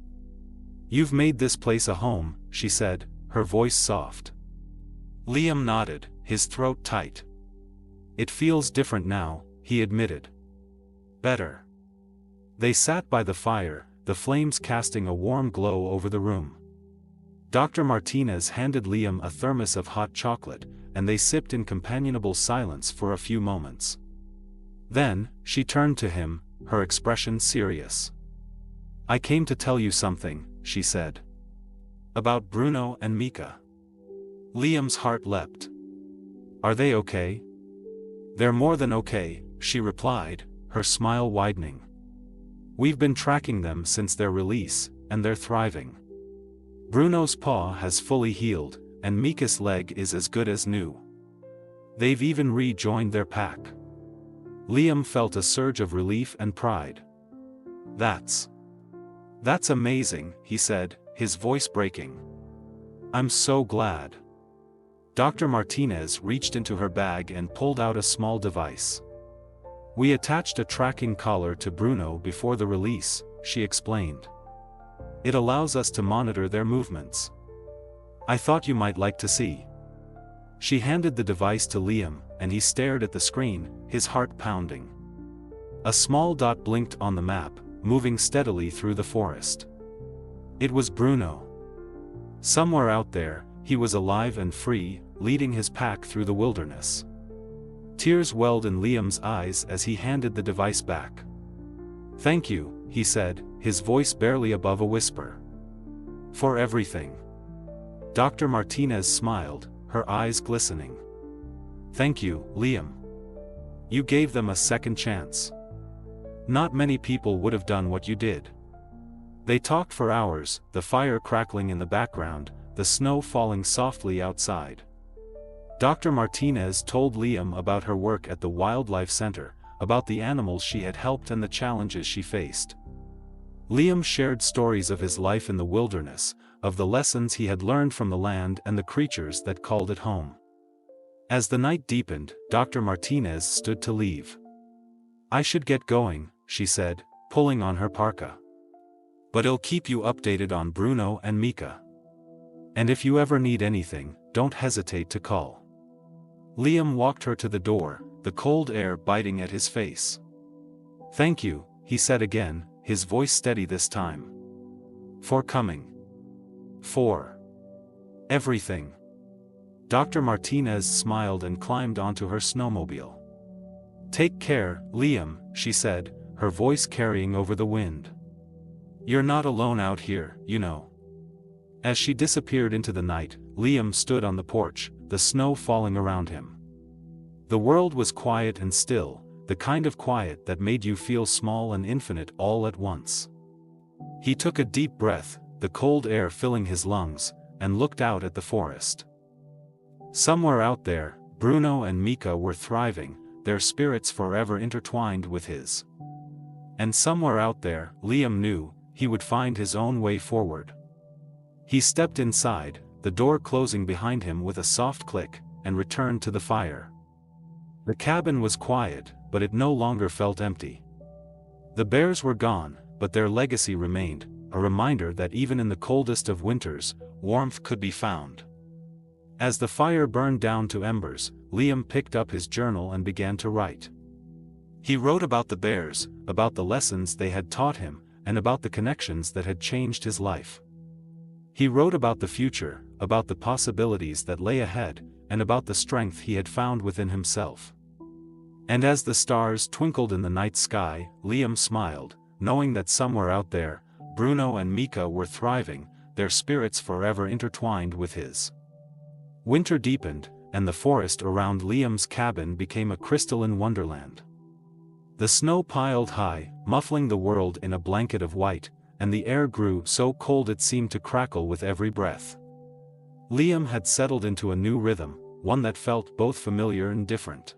"You've made this place a home," she said, her voice soft. Liam nodded, his throat tight. "It feels different now," he admitted. "Better." They sat by the fire, the flames casting a warm glow over the room. Dr. Martinez handed Liam a thermos of hot chocolate, and they sipped in companionable silence for a few moments. Then, she turned to him, her expression serious. "I came to tell you something," she said. "About Bruno and Mika." Liam's heart leapt. "Are they okay?" "They're more than okay," she replied, her smile widening. "We've been tracking them since their release, and they're thriving. Bruno's paw has fully healed, and Mika's leg is as good as new. They've even rejoined their pack." Liam felt a surge of relief and pride. That's amazing," he said, his voice breaking. "I'm so glad." Dr. Martinez reached into her bag and pulled out a small device. "We attached a tracking collar to Bruno before the release," she explained. "It allows us to monitor their movements. I thought you might like to see." She handed the device to Liam, and he stared at the screen, his heart pounding. A small dot blinked on the map, moving steadily through the forest. It was Bruno. Somewhere out there, he was alive and free, leading his pack through the wilderness. Tears welled in Liam's eyes as he handed the device back. "Thank you," he said, his voice barely above a whisper. "For everything." Dr. Martinez smiled, her eyes glistening. "Thank you, Liam. You gave them a second chance. Not many people would have done what you did." They talked for hours, the fire crackling in the background, the snow falling softly outside. Dr. Martinez told Liam about her work at the Wildlife Center, about the animals she had helped and the challenges she faced. Liam shared stories of his life in the wilderness, of the lessons he had learned from the land and the creatures that called it home. As the night deepened, Dr. Martinez stood to leave. "I should get going," she said, pulling on her parka. "But I'll keep you updated on Bruno and Mika. And if you ever need anything, don't hesitate to call." Liam walked her to the door, the cold air biting at his face. "Thank you," he said again, his voice steady this time. "For coming. For everything." Dr. Martinez smiled and climbed onto her snowmobile. "Take care, Liam," she said, her voice carrying over the wind. "You're not alone out here, you know." As she disappeared into the night, Liam stood on the porch, the snow falling around him. The world was quiet and still, the kind of quiet that made you feel small and infinite all at once. He took a deep breath, the cold air filling his lungs, and looked out at the forest. Somewhere out there, Bruno and Mika were thriving, their spirits forever intertwined with his. And somewhere out there, Liam knew, he would find his own way forward. He stepped inside, the door closing behind him with a soft click, and returned to the fire. The cabin was quiet, but it no longer felt empty. The bears were gone, but their legacy remained, a reminder that even in the coldest of winters, warmth could be found. As the fire burned down to embers, Liam picked up his journal and began to write. He wrote about the bears, about the lessons they had taught him, and about the connections that had changed his life. He wrote about the future, about the possibilities that lay ahead, and about the strength he had found within himself. And as the stars twinkled in the night sky, Liam smiled, knowing that somewhere out there, Bruno and Mika were thriving, their spirits forever intertwined with his. Winter deepened, and the forest around Liam's cabin became a crystalline wonderland. The snow piled high, muffling the world in a blanket of white, and the air grew so cold it seemed to crackle with every breath. Liam had settled into a new rhythm, one that felt both familiar and different.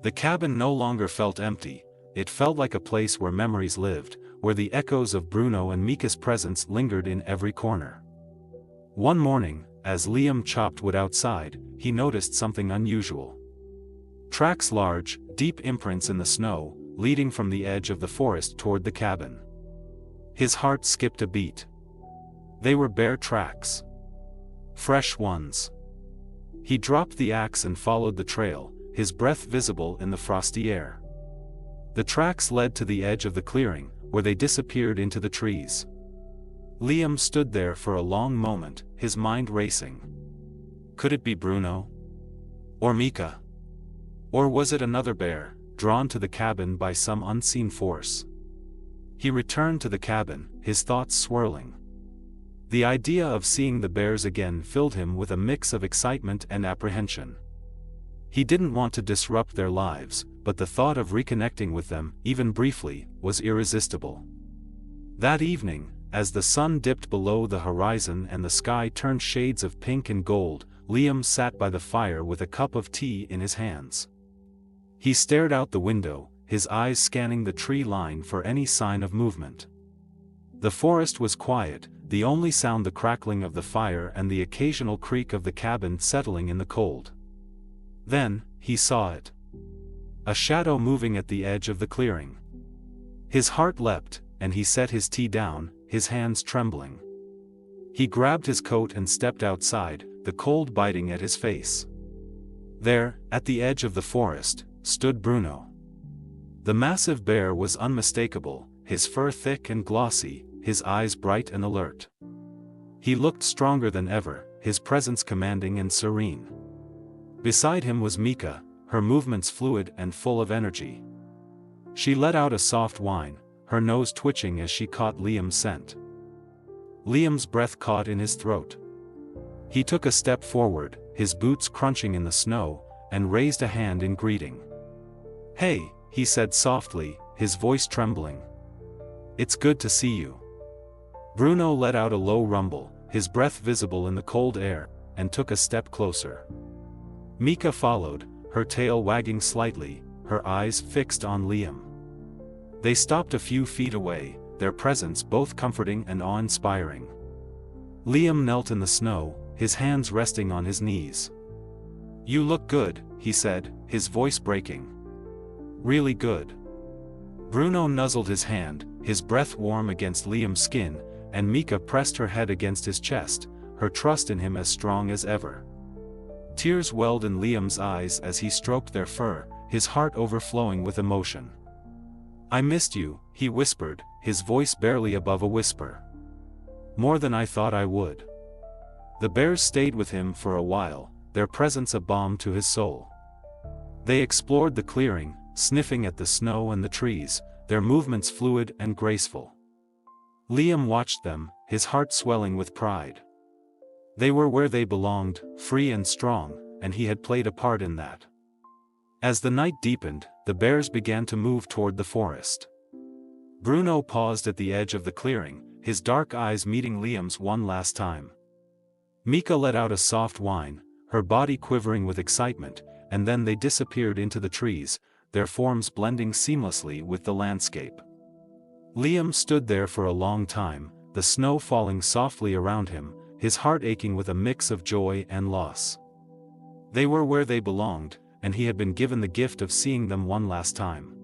The cabin no longer felt empty, it felt like a place where memories lived, where the echoes of Bruno and Mika's presence lingered in every corner. One morning, as Liam chopped wood outside, he noticed something unusual. Tracks, large, deep imprints in the snow, leading from the edge of the forest toward the cabin. His heart skipped a beat. They were bear tracks. Fresh ones. He dropped the axe and followed the trail, his breath visible in the frosty air. The tracks led to the edge of the clearing, where they disappeared into the trees. Liam stood there for a long moment, his mind racing. Could it be Bruno? Or Mika? Or was it another bear, drawn to the cabin by some unseen force? He returned to the cabin, his thoughts swirling. The idea of seeing the bears again filled him with a mix of excitement and apprehension. He didn't want to disrupt their lives, but the thought of reconnecting with them, even briefly, was irresistible. That evening, as the sun dipped below the horizon and the sky turned shades of pink and gold, Liam sat by the fire with a cup of tea in his hands. He stared out the window, his eyes scanning the tree line for any sign of movement. The forest was quiet, the only sound the crackling of the fire and the occasional creak of the cabin settling in the cold. Then, he saw it. A shadow moving at the edge of the clearing. His heart leapt, and he set his tea down, his hands trembling. He grabbed his coat and stepped outside, the cold biting at his face. There, at the edge of the forest, stood Bruno. The massive bear was unmistakable, his fur thick and glossy, his eyes bright and alert. He looked stronger than ever, his presence commanding and serene. Beside him was Mika, her movements fluid and full of energy. She let out a soft whine, her nose twitching as she caught Liam's scent. Liam's breath caught in his throat. He took a step forward, his boots crunching in the snow, and raised a hand in greeting. "Hey," he said softly, his voice trembling. "It's good to see you." Bruno let out a low rumble, his breath visible in the cold air, and took a step closer. Mika followed, her tail wagging slightly, her eyes fixed on Liam. They stopped a few feet away, their presence both comforting and awe-inspiring. Liam knelt in the snow, his hands resting on his knees. "You look good," he said, his voice breaking. "Really good." Bruno nuzzled his hand, his breath warm against Liam's skin, and Mika pressed her head against his chest, her trust in him as strong as ever. Tears welled in Liam's eyes as he stroked their fur, his heart overflowing with emotion. "I missed you," he whispered, his voice barely above a whisper. "More than I thought I would." The bears stayed with him for a while, their presence a balm to his soul. They explored the clearing, sniffing at the snow and the trees, their movements fluid and graceful. Liam watched them, his heart swelling with pride. They were where they belonged, free and strong, and he had played a part in that. As the night deepened, the bears began to move toward the forest. Bruno paused at the edge of the clearing, his dark eyes meeting Liam's one last time. Mika let out a soft whine, her body quivering with excitement, and then they disappeared into the trees, their forms blending seamlessly with the landscape. Liam stood there for a long time, the snow falling softly around him, his heart aching with a mix of joy and loss. They were where they belonged, and he had been given the gift of seeing them one last time.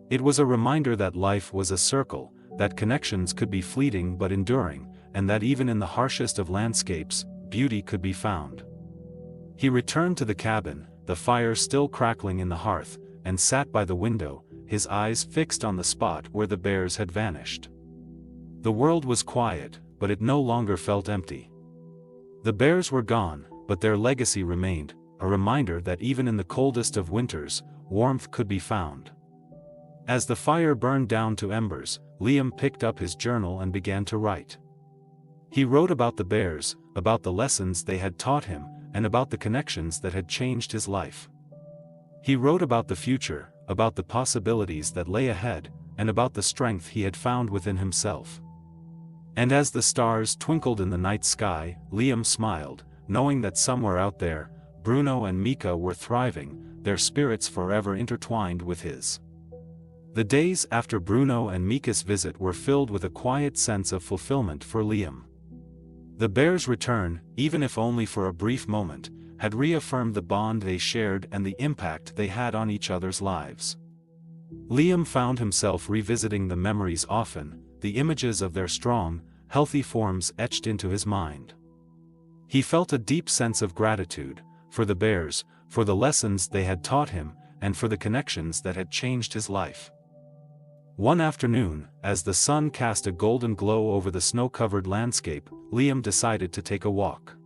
It was a reminder that life was a circle, that connections could be fleeting but enduring, and that even in the harshest of landscapes, beauty could be found. He returned to the cabin, the fire still crackling in the hearth, and sat by the window, his eyes fixed on the spot where the bears had vanished. The world was quiet, but it no longer felt empty. The bears were gone, but their legacy remained, a reminder that even in the coldest of winters, warmth could be found. As the fire burned down to embers, Liam picked up his journal and began to write. He wrote about the bears, about the lessons they had taught him, and about the connections that had changed his life. He wrote about the future, about the possibilities that lay ahead, and about the strength he had found within himself. And as the stars twinkled in the night sky, Liam smiled, knowing that somewhere out there, Bruno and Mika were thriving, their spirits forever intertwined with his. The days after Bruno and Mika's visit were filled with a quiet sense of fulfillment for Liam. The bears' return, even if only for a brief moment, had reaffirmed the bond they shared and the impact they had on each other's lives. Liam found himself revisiting the memories often, the images of their strong, healthy forms etched into his mind. He felt a deep sense of gratitude, for the bears, for the lessons they had taught him, and for the connections that had changed his life. One afternoon, as the sun cast a golden glow over the snow-covered landscape, Liam decided to take a walk.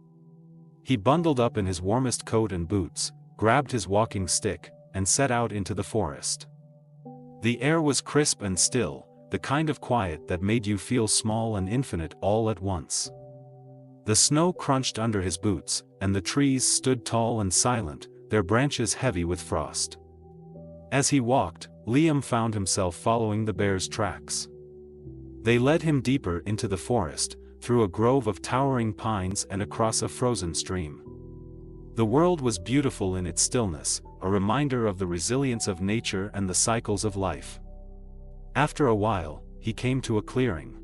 He bundled up in his warmest coat and boots, grabbed his walking stick, and set out into the forest. The air was crisp and still, the kind of quiet that made you feel small and infinite all at once. The snow crunched under his boots, and the trees stood tall and silent, their branches heavy with frost. As he walked, Liam found himself following the bears' tracks. They led him deeper into the forest, through a grove of towering pines and across a frozen stream. The world was beautiful in its stillness, a reminder of the resilience of nature and the cycles of life. After a while, he came to a clearing.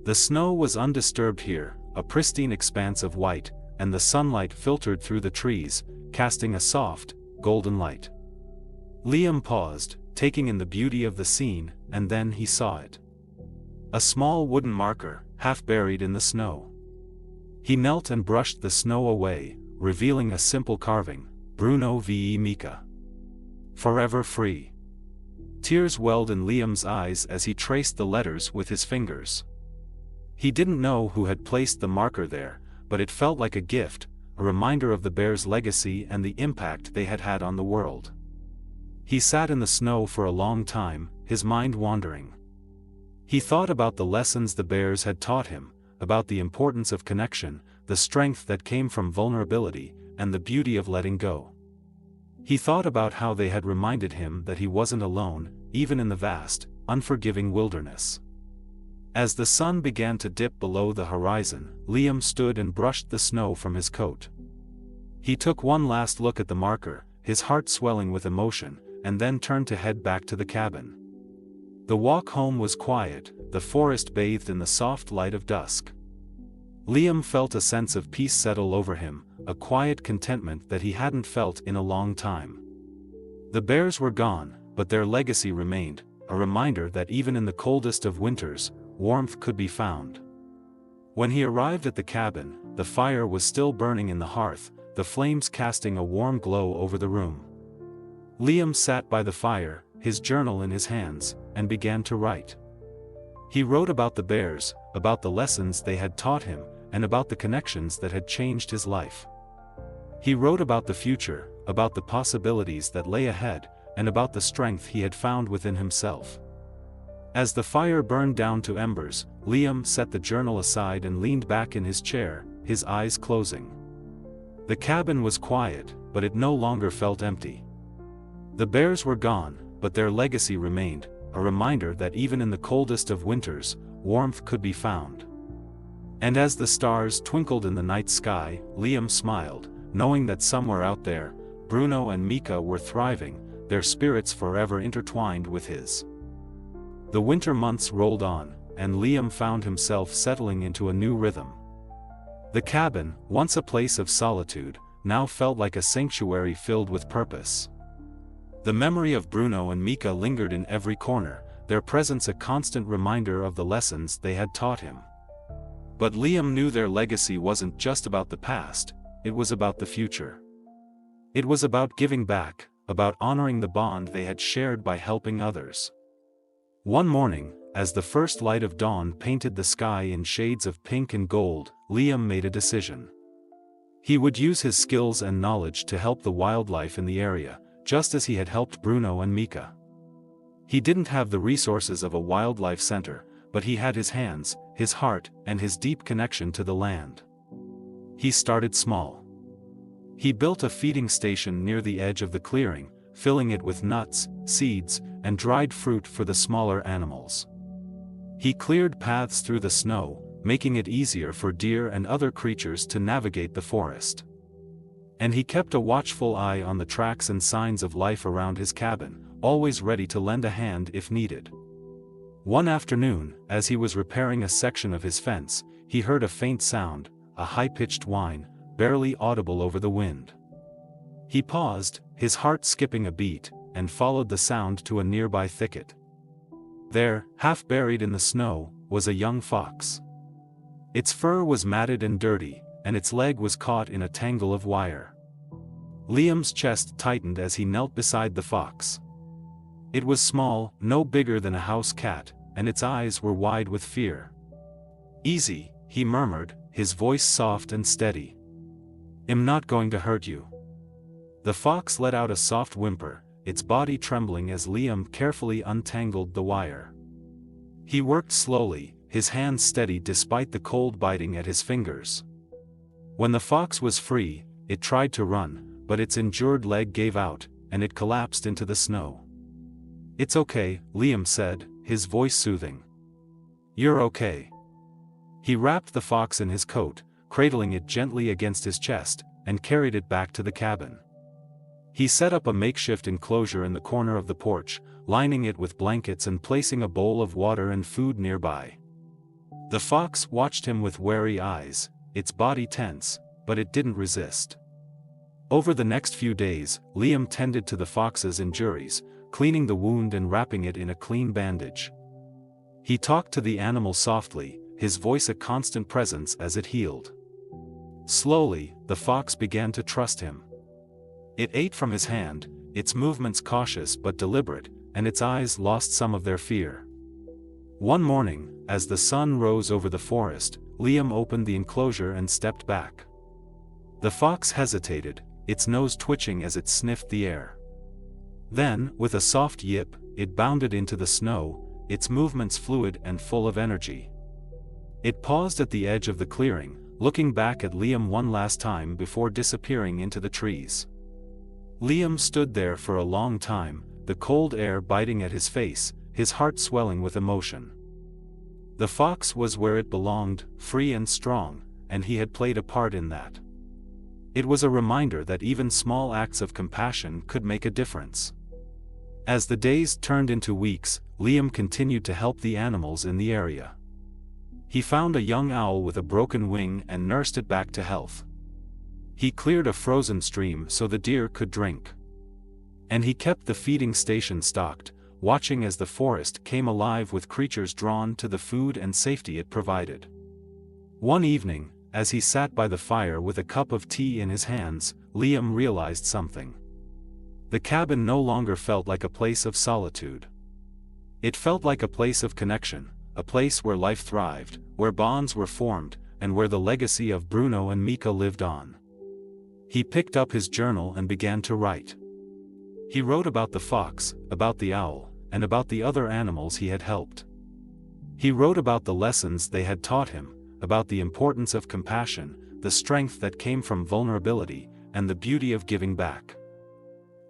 The snow was undisturbed here, a pristine expanse of white, and the sunlight filtered through the trees, casting a soft, golden light. Liam paused, taking in the beauty of the scene, and then he saw it. A small wooden marker, half buried in the snow. He knelt and brushed the snow away, revealing a simple carving, Bruno v. Mika. Forever free. Tears welled in Liam's eyes as he traced the letters with his fingers. He didn't know who had placed the marker there, but it felt like a gift, a reminder of the bears' legacy and the impact they had had on the world. He sat in the snow for a long time, his mind wandering. He thought about the lessons the bears had taught him, about the importance of connection, the strength that came from vulnerability, and the beauty of letting go. He thought about how they had reminded him that he wasn't alone, even in the vast, unforgiving wilderness. As the sun began to dip below the horizon, Liam stood and brushed the snow from his coat. He took one last look at the marker, his heart swelling with emotion, and then turned to head back to the cabin. The walk home was quiet, the forest bathed in the soft light of dusk. Liam felt a sense of peace settle over him, a quiet contentment that he hadn't felt in a long time. The bears were gone, but their legacy remained, a reminder that even in the coldest of winters, warmth could be found. When he arrived at the cabin, the fire was still burning in the hearth, the flames casting a warm glow over the room. Liam sat by the fire, his journal in his hands, and began to write. He wrote about the bears, about the lessons they had taught him, and about the connections that had changed his life. He wrote about the future, about the possibilities that lay ahead, and about the strength he had found within himself. As the fire burned down to embers, Liam set the journal aside and leaned back in his chair, his eyes closing. The cabin was quiet, but it no longer felt empty. The bears were gone, but their legacy remained, a reminder that even in the coldest of winters, warmth could be found. And as the stars twinkled in the night sky, Liam smiled, knowing that somewhere out there, Bruno and Mika were thriving, their spirits forever intertwined with his. The winter months rolled on, and Liam found himself settling into a new rhythm. The cabin, once a place of solitude, now felt like a sanctuary filled with purpose. The memory of Bruno and Mika lingered in every corner, their presence a constant reminder of the lessons they had taught him. But Liam knew their legacy wasn't just about the past, it was about the future. It was about giving back, about honoring the bond they had shared by helping others. One morning, as the first light of dawn painted the sky in shades of pink and gold, Liam made a decision. He would use his skills and knowledge to help the wildlife in the area, just as he had helped Bruno and Mika. He didn't have the resources of a wildlife center, but he had his hands, his heart, and his deep connection to the land. He started small. He built a feeding station near the edge of the clearing, filling it with nuts, seeds, and dried fruit for the smaller animals. He cleared paths through the snow, making it easier for deer and other creatures to navigate the forest. And he kept a watchful eye on the tracks and signs of life around his cabin, always ready to lend a hand if needed. One afternoon, as he was repairing a section of his fence, he heard a faint sound, a high-pitched whine, barely audible over the wind. He paused, his heart skipping a beat, and followed the sound to a nearby thicket. There, half buried in the snow, was a young fox. Its fur was matted and dirty, and its leg was caught in a tangle of wire. Liam's chest tightened as he knelt beside the fox. It was small, no bigger than a house cat, and its eyes were wide with fear. "Easy," he murmured, his voice soft and steady. "I'm not going to hurt you." The fox let out a soft whimper, its body trembling as Liam carefully untangled the wire. He worked slowly, his hands steady despite the cold biting at his fingers. When the fox was free, it tried to run, but its injured leg gave out, and it collapsed into the snow. "It's okay," Liam said, his voice soothing. "You're okay." He wrapped the fox in his coat, cradling it gently against his chest, and carried it back to the cabin. He set up a makeshift enclosure in the corner of the porch, lining it with blankets and placing a bowl of water and food nearby. The fox watched him with wary eyes, its body tense, but it didn't resist. Over the next few days, Liam tended to the fox's injuries, cleaning the wound and wrapping it in a clean bandage. He talked to the animal softly, his voice a constant presence as it healed. Slowly, the fox began to trust him. It ate from his hand, its movements cautious but deliberate, and its eyes lost some of their fear. One morning, as the sun rose over the forest, Liam opened the enclosure and stepped back. The fox hesitated, its nose twitching as it sniffed the air. Then, with a soft yip, it bounded into the snow, its movements fluid and full of energy. It paused at the edge of the clearing, looking back at Liam one last time before disappearing into the trees. Liam stood there for a long time, the cold air biting at his face, his heart swelling with emotion. The fox was where it belonged, free and strong, and he had played a part in that. It was a reminder that even small acts of compassion could make a difference. As the days turned into weeks, Liam continued to help the animals in the area. He found a young owl with a broken wing and nursed it back to health. He cleared a frozen stream so the deer could drink. And he kept the feeding station stocked, watching as the forest came alive with creatures drawn to the food and safety it provided. One evening, as he sat by the fire with a cup of tea in his hands, Liam realized something. The cabin no longer felt like a place of solitude. It felt like a place of connection, a place where life thrived, where bonds were formed, and where the legacy of Bruno and Mika lived on. He picked up his journal and began to write. He wrote about the fox, about the owl, and about the other animals he had helped. He wrote about the lessons they had taught him, about the importance of compassion, the strength that came from vulnerability, and the beauty of giving back.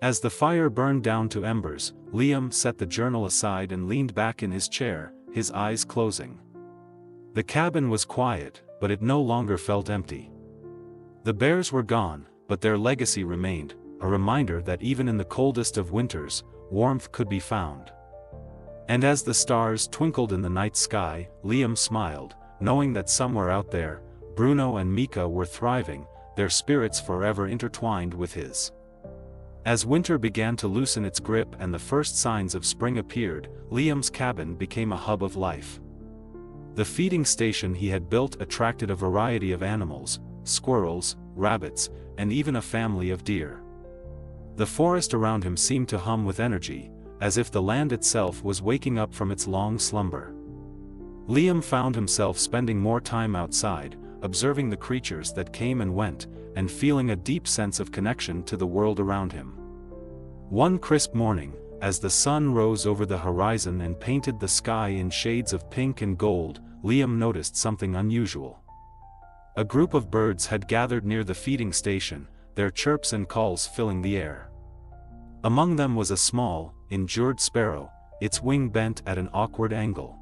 As the fire burned down to embers, Liam set the journal aside and leaned back in his chair, his eyes closing. The cabin was quiet, but it no longer felt empty. The bears were gone, but their legacy remained, a reminder that even in the coldest of winters, warmth could be found. And as the stars twinkled in the night sky, Liam smiled, knowing that somewhere out there, Bruno and Mika were thriving, their spirits forever intertwined with his. As winter began to loosen its grip and the first signs of spring appeared, Liam's cabin became a hub of life. The feeding station he had built attracted a variety of animals, squirrels, rabbits, and even a family of deer. The forest around him seemed to hum with energy, as if the land itself was waking up from its long slumber. Liam found himself spending more time outside, observing the creatures that came and went, and feeling a deep sense of connection to the world around him. One crisp morning, as the sun rose over the horizon and painted the sky in shades of pink and gold, Liam noticed something unusual. A group of birds had gathered near the feeding station, their chirps and calls filling the air. Among them was a small, injured sparrow, its wing bent at an awkward angle.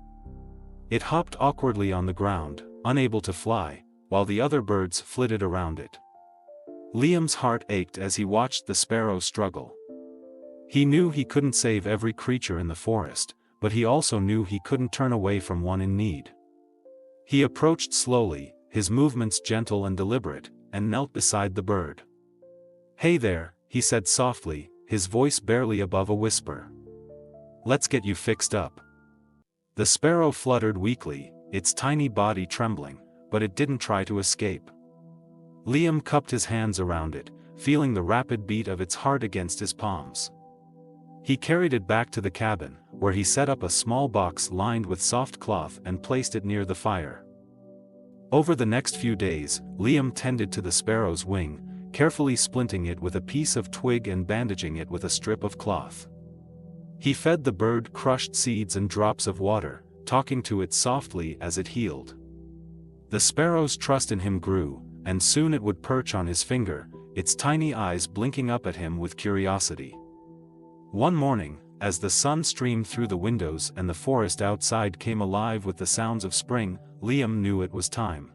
It hopped awkwardly on the ground, unable to fly, while the other birds flitted around it. Liam's heart ached as he watched the sparrow struggle. He knew he couldn't save every creature in the forest, but he also knew he couldn't turn away from one in need. He approached slowly, his movements gentle and deliberate, and knelt beside the bird. "Hey there," he said softly, his voice barely above a whisper. "Let's get you fixed up." The sparrow fluttered weakly, its tiny body trembling, but it didn't try to escape. Liam cupped his hands around it, feeling the rapid beat of its heart against his palms. He carried it back to the cabin, where he set up a small box lined with soft cloth and placed it near the fire. Over the next few days, Liam tended to the sparrow's wing, carefully splinting it with a piece of twig and bandaging it with a strip of cloth. He fed the bird crushed seeds and drops of water, talking to it softly as it healed. The sparrow's trust in him grew, and soon it would perch on his finger, its tiny eyes blinking up at him with curiosity. One morning, as the sun streamed through the windows and the forest outside came alive with the sounds of spring, Liam knew it was time.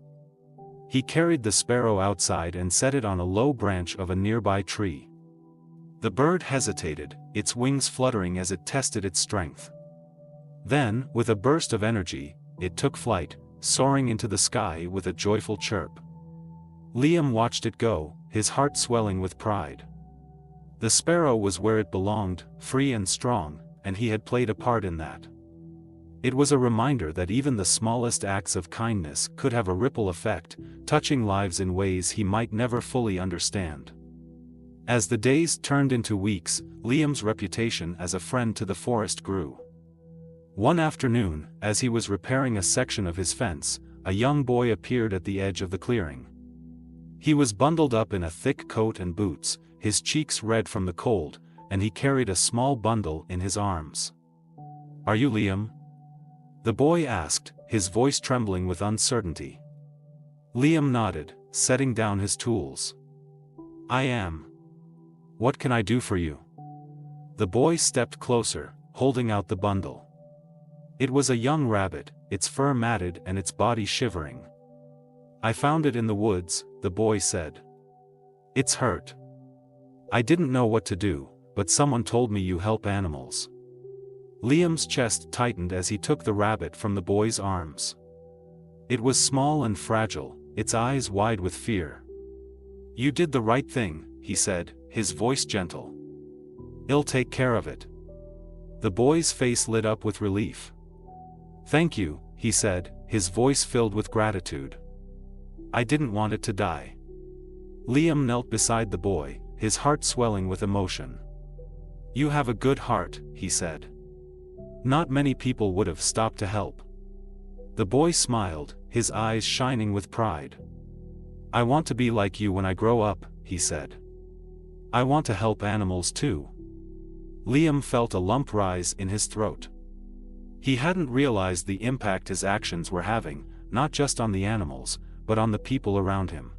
He carried the sparrow outside and set it on a low branch of a nearby tree. The bird hesitated, its wings fluttering as it tested its strength. Then, with a burst of energy, it took flight, soaring into the sky with a joyful chirp. Liam watched it go, his heart swelling with pride. The sparrow was where it belonged, free and strong, and he had played a part in that. It was a reminder that even the smallest acts of kindness could have a ripple effect, touching lives in ways he might never fully understand. As the days turned into weeks, Liam's reputation as a friend to the forest grew. One afternoon, as he was repairing a section of his fence, a young boy appeared at the edge of the clearing. He was bundled up in a thick coat and boots, his cheeks red from the cold, and he carried a small bundle in his arms. "Are you Liam?" the boy asked, his voice trembling with uncertainty. Liam nodded, setting down his tools. "I am. What can I do for you?" The boy stepped closer, holding out the bundle. It was a young rabbit, its fur matted and its body shivering. "I found it in the woods," the boy said. "It's hurt. I didn't know what to do, but someone told me you help animals." Liam's chest tightened as he took the rabbit from the boy's arms. It was small and fragile, its eyes wide with fear. "You did the right thing," he said, his voice gentle. "I'll take care of it." The boy's face lit up with relief. "Thank you," he said, his voice filled with gratitude. "I didn't want it to die." Liam knelt beside the boy, his heart swelling with emotion. "You have a good heart," he said. "Not many people would have stopped to help." The boy smiled, his eyes shining with pride. "I want to be like you when I grow up," he said. "I want to help animals too." Liam felt a lump rise in his throat. He hadn't realized the impact his actions were having, not just on the animals, but on the people around him.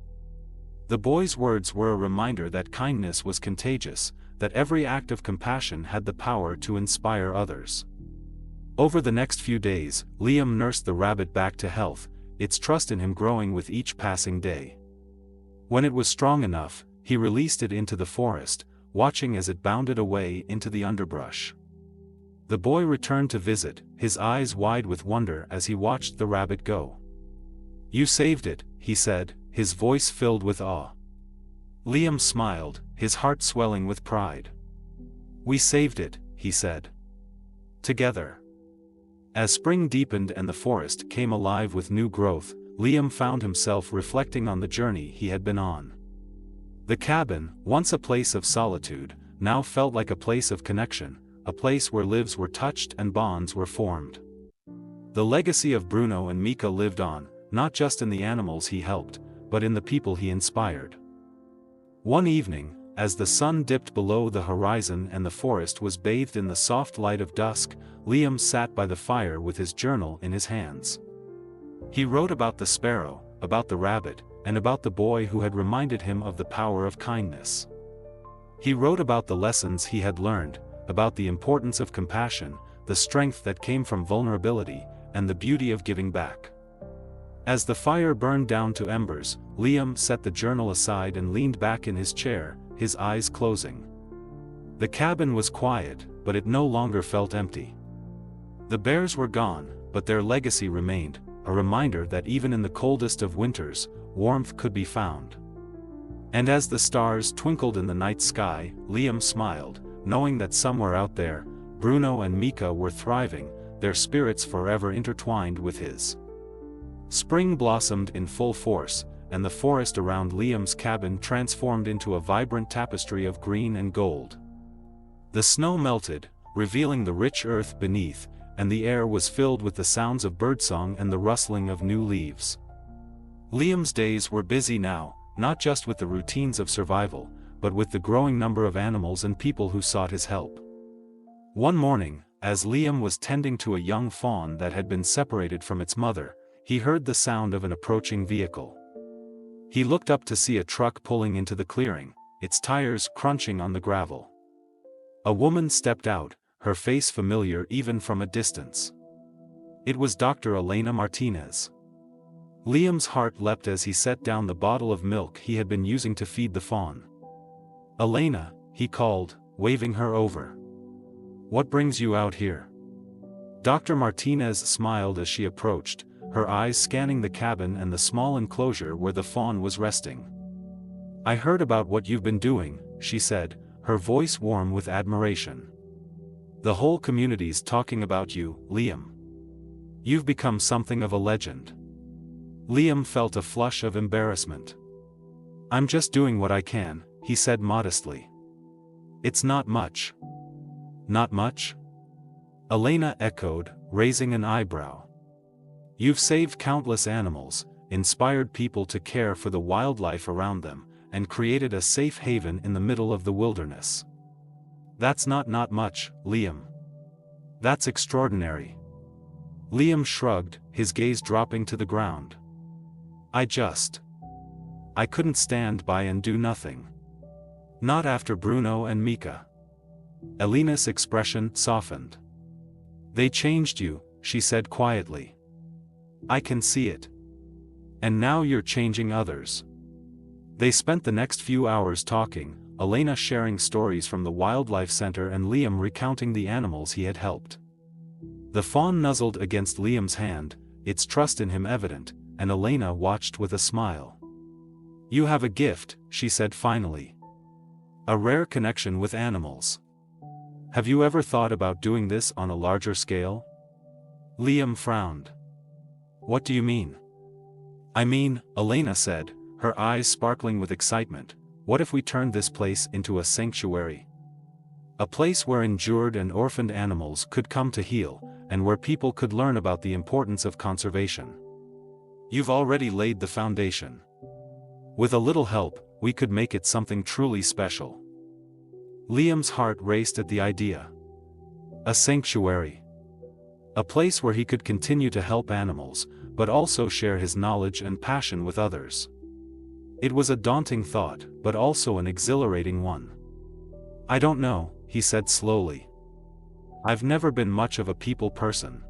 The boy's words were a reminder that kindness was contagious, that every act of compassion had the power to inspire others. Over the next few days, Liam nursed the rabbit back to health, its trust in him growing with each passing day. When it was strong enough, he released it into the forest, watching as it bounded away into the underbrush. The boy returned to visit, his eyes wide with wonder as he watched the rabbit go. "You saved it," he said, his voice filled with awe. Liam smiled, his heart swelling with pride. "We saved it," he said. "Together." As spring deepened and the forest came alive with new growth, Liam found himself reflecting on the journey he had been on. The cabin, once a place of solitude, now felt like a place of connection, a place where lives were touched and bonds were formed. The legacy of Bruno and Mika lived on, not just in the animals he helped, but in the people he inspired. One evening, as the sun dipped below the horizon and the forest was bathed in the soft light of dusk, Liam sat by the fire with his journal in his hands. He wrote about the sparrow, about the rabbit, and about the boy who had reminded him of the power of kindness. He wrote about the lessons he had learned, about the importance of compassion, the strength that came from vulnerability, and the beauty of giving back. As the fire burned down to embers, Liam set the journal aside and leaned back in his chair, his eyes closing. The cabin was quiet, but it no longer felt empty. The bears were gone, but their legacy remained, a reminder that even in the coldest of winters, warmth could be found. And as the stars twinkled in the night sky, Liam smiled, knowing that somewhere out there, Bruno and Mika were thriving, their spirits forever intertwined with his. Spring blossomed in full force, and the forest around Liam's cabin transformed into a vibrant tapestry of green and gold. The snow melted, revealing the rich earth beneath, and the air was filled with the sounds of birdsong and the rustling of new leaves. Liam's days were busy now, not just with the routines of survival, but with the growing number of animals and people who sought his help. One morning, as Liam was tending to a young fawn that had been separated from its mother, he heard the sound of an approaching vehicle. He looked up to see a truck pulling into the clearing, its tires crunching on the gravel. A woman stepped out, her face familiar even from a distance. It was Dr. Elena Martinez. Liam's heart leapt as he set down the bottle of milk he had been using to feed the fawn. "Elena," he called, waving her over. "What brings you out here?" Dr. Martinez smiled as she approached, her eyes scanning the cabin and the small enclosure where the fawn was resting. "I heard about what you've been doing," she said, her voice warm with admiration. "The whole community's talking about you, Liam. You've become something of a legend." Liam felt a flush of embarrassment. "I'm just doing what I can," he said modestly. "It's not much." "Not much?" Elena echoed, raising an eyebrow. "You've saved countless animals, inspired people to care for the wildlife around them, and created a safe haven in the middle of the wilderness. That's not much, Liam. That's extraordinary." Liam shrugged, his gaze dropping to the ground. I couldn't stand by and do nothing. Not after Bruno and Mika." Elena's expression softened. "They changed you," she said quietly. "I can see it. And now you're changing others." They spent the next few hours talking, Elena sharing stories from the wildlife center and Liam recounting the animals he had helped. The fawn nuzzled against Liam's hand, its trust in him evident, and Elena watched with a smile. "You have a gift," she said finally. "A rare connection with animals. Have you ever thought about doing this on a larger scale?" Liam frowned. "What do you mean?" "I mean," Elena said, her eyes sparkling with excitement, "what if we turned this place into a sanctuary? A place where injured and orphaned animals could come to heal, and where people could learn about the importance of conservation. You've already laid the foundation. With a little help, we could make it something truly special." Liam's heart raced at the idea. A sanctuary. A place where he could continue to help animals, but also share his knowledge and passion with others. It was a daunting thought, but also an exhilarating one. "I don't know," he said slowly. "I've never been much of a people person."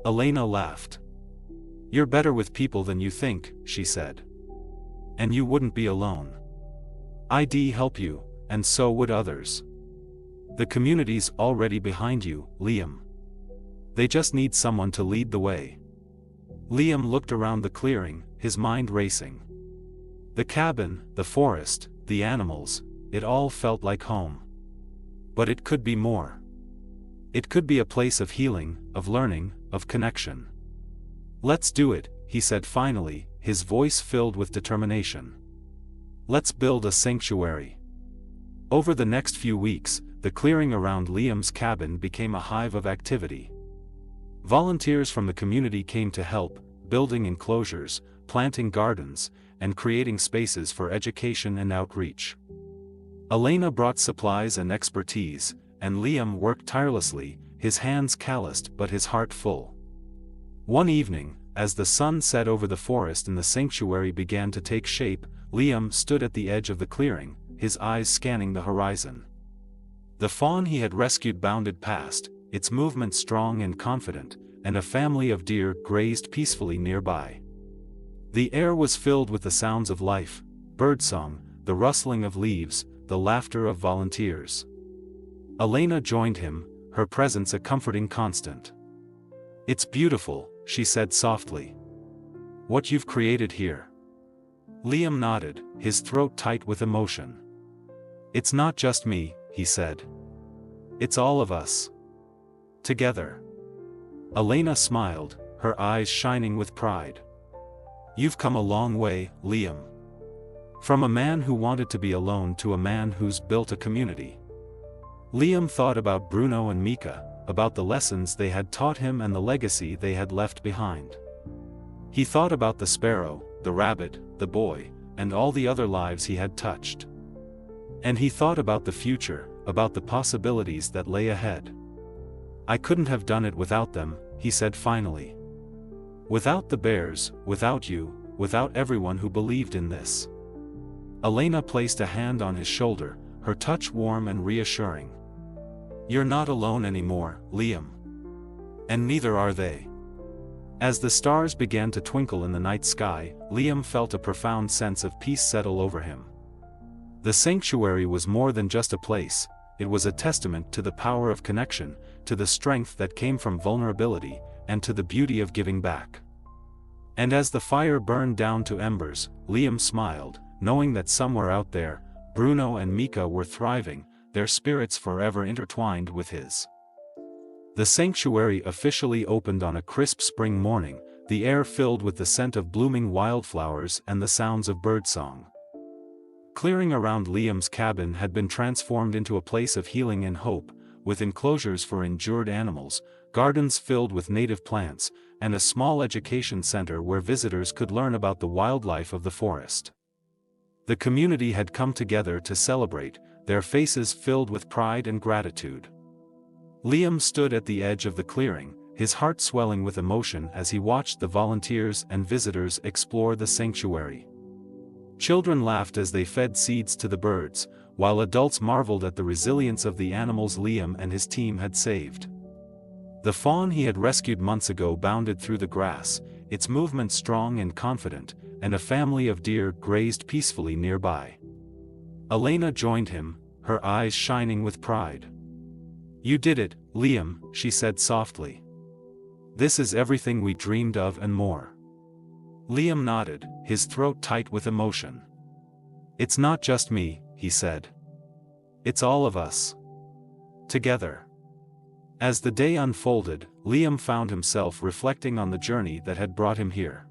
Elena laughed. "You're better with people than you think," she said. "And you wouldn't be alone. I'd help you, and so would others. The community's already behind you, Liam. They just need someone to lead the way." Liam looked around the clearing, his mind racing. The cabin, the forest, the animals, it all felt like home. But it could be more. It could be a place of healing, of learning, of connection. "Let's do it," he said finally, his voice filled with determination. "Let's build a sanctuary." Over the next few weeks, the clearing around Liam's cabin became a hive of activity. Volunteers from the community came to help, building enclosures, planting gardens, and creating spaces for education and outreach. Elena brought supplies and expertise, and Liam worked tirelessly, his hands calloused but his heart full. One evening, as the sun set over the forest and the sanctuary began to take shape, Liam stood at the edge of the clearing, his eyes scanning the horizon. The fawn he had rescued bounded past, its movement strong and confident, and a family of deer grazed peacefully nearby. The air was filled with the sounds of life, birdsong, the rustling of leaves, the laughter of volunteers. Elena joined him, her presence a comforting constant. "It's beautiful," she said softly. "What you've created here." Liam nodded, his throat tight with emotion. "It's not just me," he said. "It's all of us. Together." Elena smiled, her eyes shining with pride. "You've come a long way, Liam. From a man who wanted to be alone to a man who's built a community." Liam thought about Bruno and Mika, about the lessons they had taught him and the legacy they had left behind. He thought about the sparrow, the rabbit, the boy, and all the other lives he had touched. And he thought about the future, about the possibilities that lay ahead. "I couldn't have done it without them," he said finally. "Without the bears, without you, without everyone who believed in this." Elena placed a hand on his shoulder, her touch warm and reassuring. "You're not alone anymore, Liam. And neither are they." As the stars began to twinkle in the night sky, Liam felt a profound sense of peace settle over him. The sanctuary was more than just a place, it was a testament to the power of connection, to the strength that came from vulnerability, and to the beauty of giving back. And as the fire burned down to embers, Liam smiled, knowing that somewhere out there, Bruno and Mika were thriving, their spirits forever intertwined with his. The sanctuary officially opened on a crisp spring morning, the air filled with the scent of blooming wildflowers and the sounds of birdsong. Clearing around Liam's cabin had been transformed into a place of healing and hope, with enclosures for injured animals, gardens filled with native plants, and a small education center where visitors could learn about the wildlife of the forest. The community had come together to celebrate, their faces filled with pride and gratitude. Liam stood at the edge of the clearing, his heart swelling with emotion as he watched the volunteers and visitors explore the sanctuary. Children laughed as they fed seeds to the birds, while adults marveled at the resilience of the animals Liam and his team had saved. The fawn he had rescued months ago bounded through the grass, its movement strong and confident, and a family of deer grazed peacefully nearby. Elena joined him, her eyes shining with pride. "You did it, Liam," she said softly. "This is everything we dreamed of and more." Liam nodded, his throat tight with emotion. "It's not just me," he said. "It's all of us. Together." As the day unfolded, Liam found himself reflecting on the journey that had brought him here.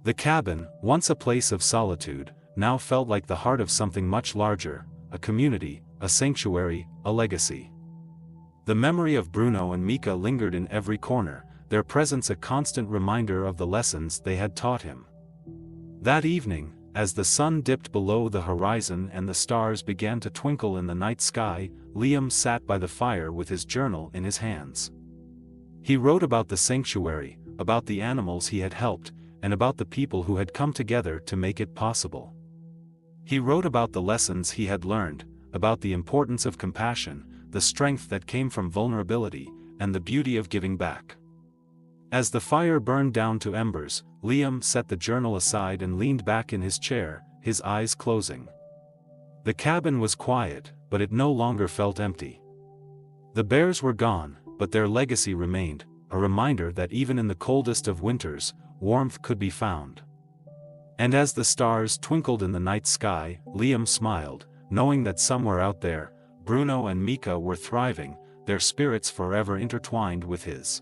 The cabin, once a place of solitude, now felt like the heart of something much larger, a community, a sanctuary, a legacy. The memory of Bruno and Mika lingered in every corner, their presence a constant reminder of the lessons they had taught him. That evening, as the sun dipped below the horizon and the stars began to twinkle in the night sky, Liam sat by the fire with his journal in his hands. He wrote about the sanctuary, about the animals he had helped, and about the people who had come together to make it possible. He wrote about the lessons he had learned, about the importance of compassion, the strength that came from vulnerability, and the beauty of giving back. As the fire burned down to embers, Liam set the journal aside and leaned back in his chair, his eyes closing. The cabin was quiet, but it no longer felt empty. The bears were gone, but their legacy remained, a reminder that even in the coldest of winters, warmth could be found. And as the stars twinkled in the night sky, Liam smiled, knowing that somewhere out there, Bruno and Mika were thriving, their spirits forever intertwined with his.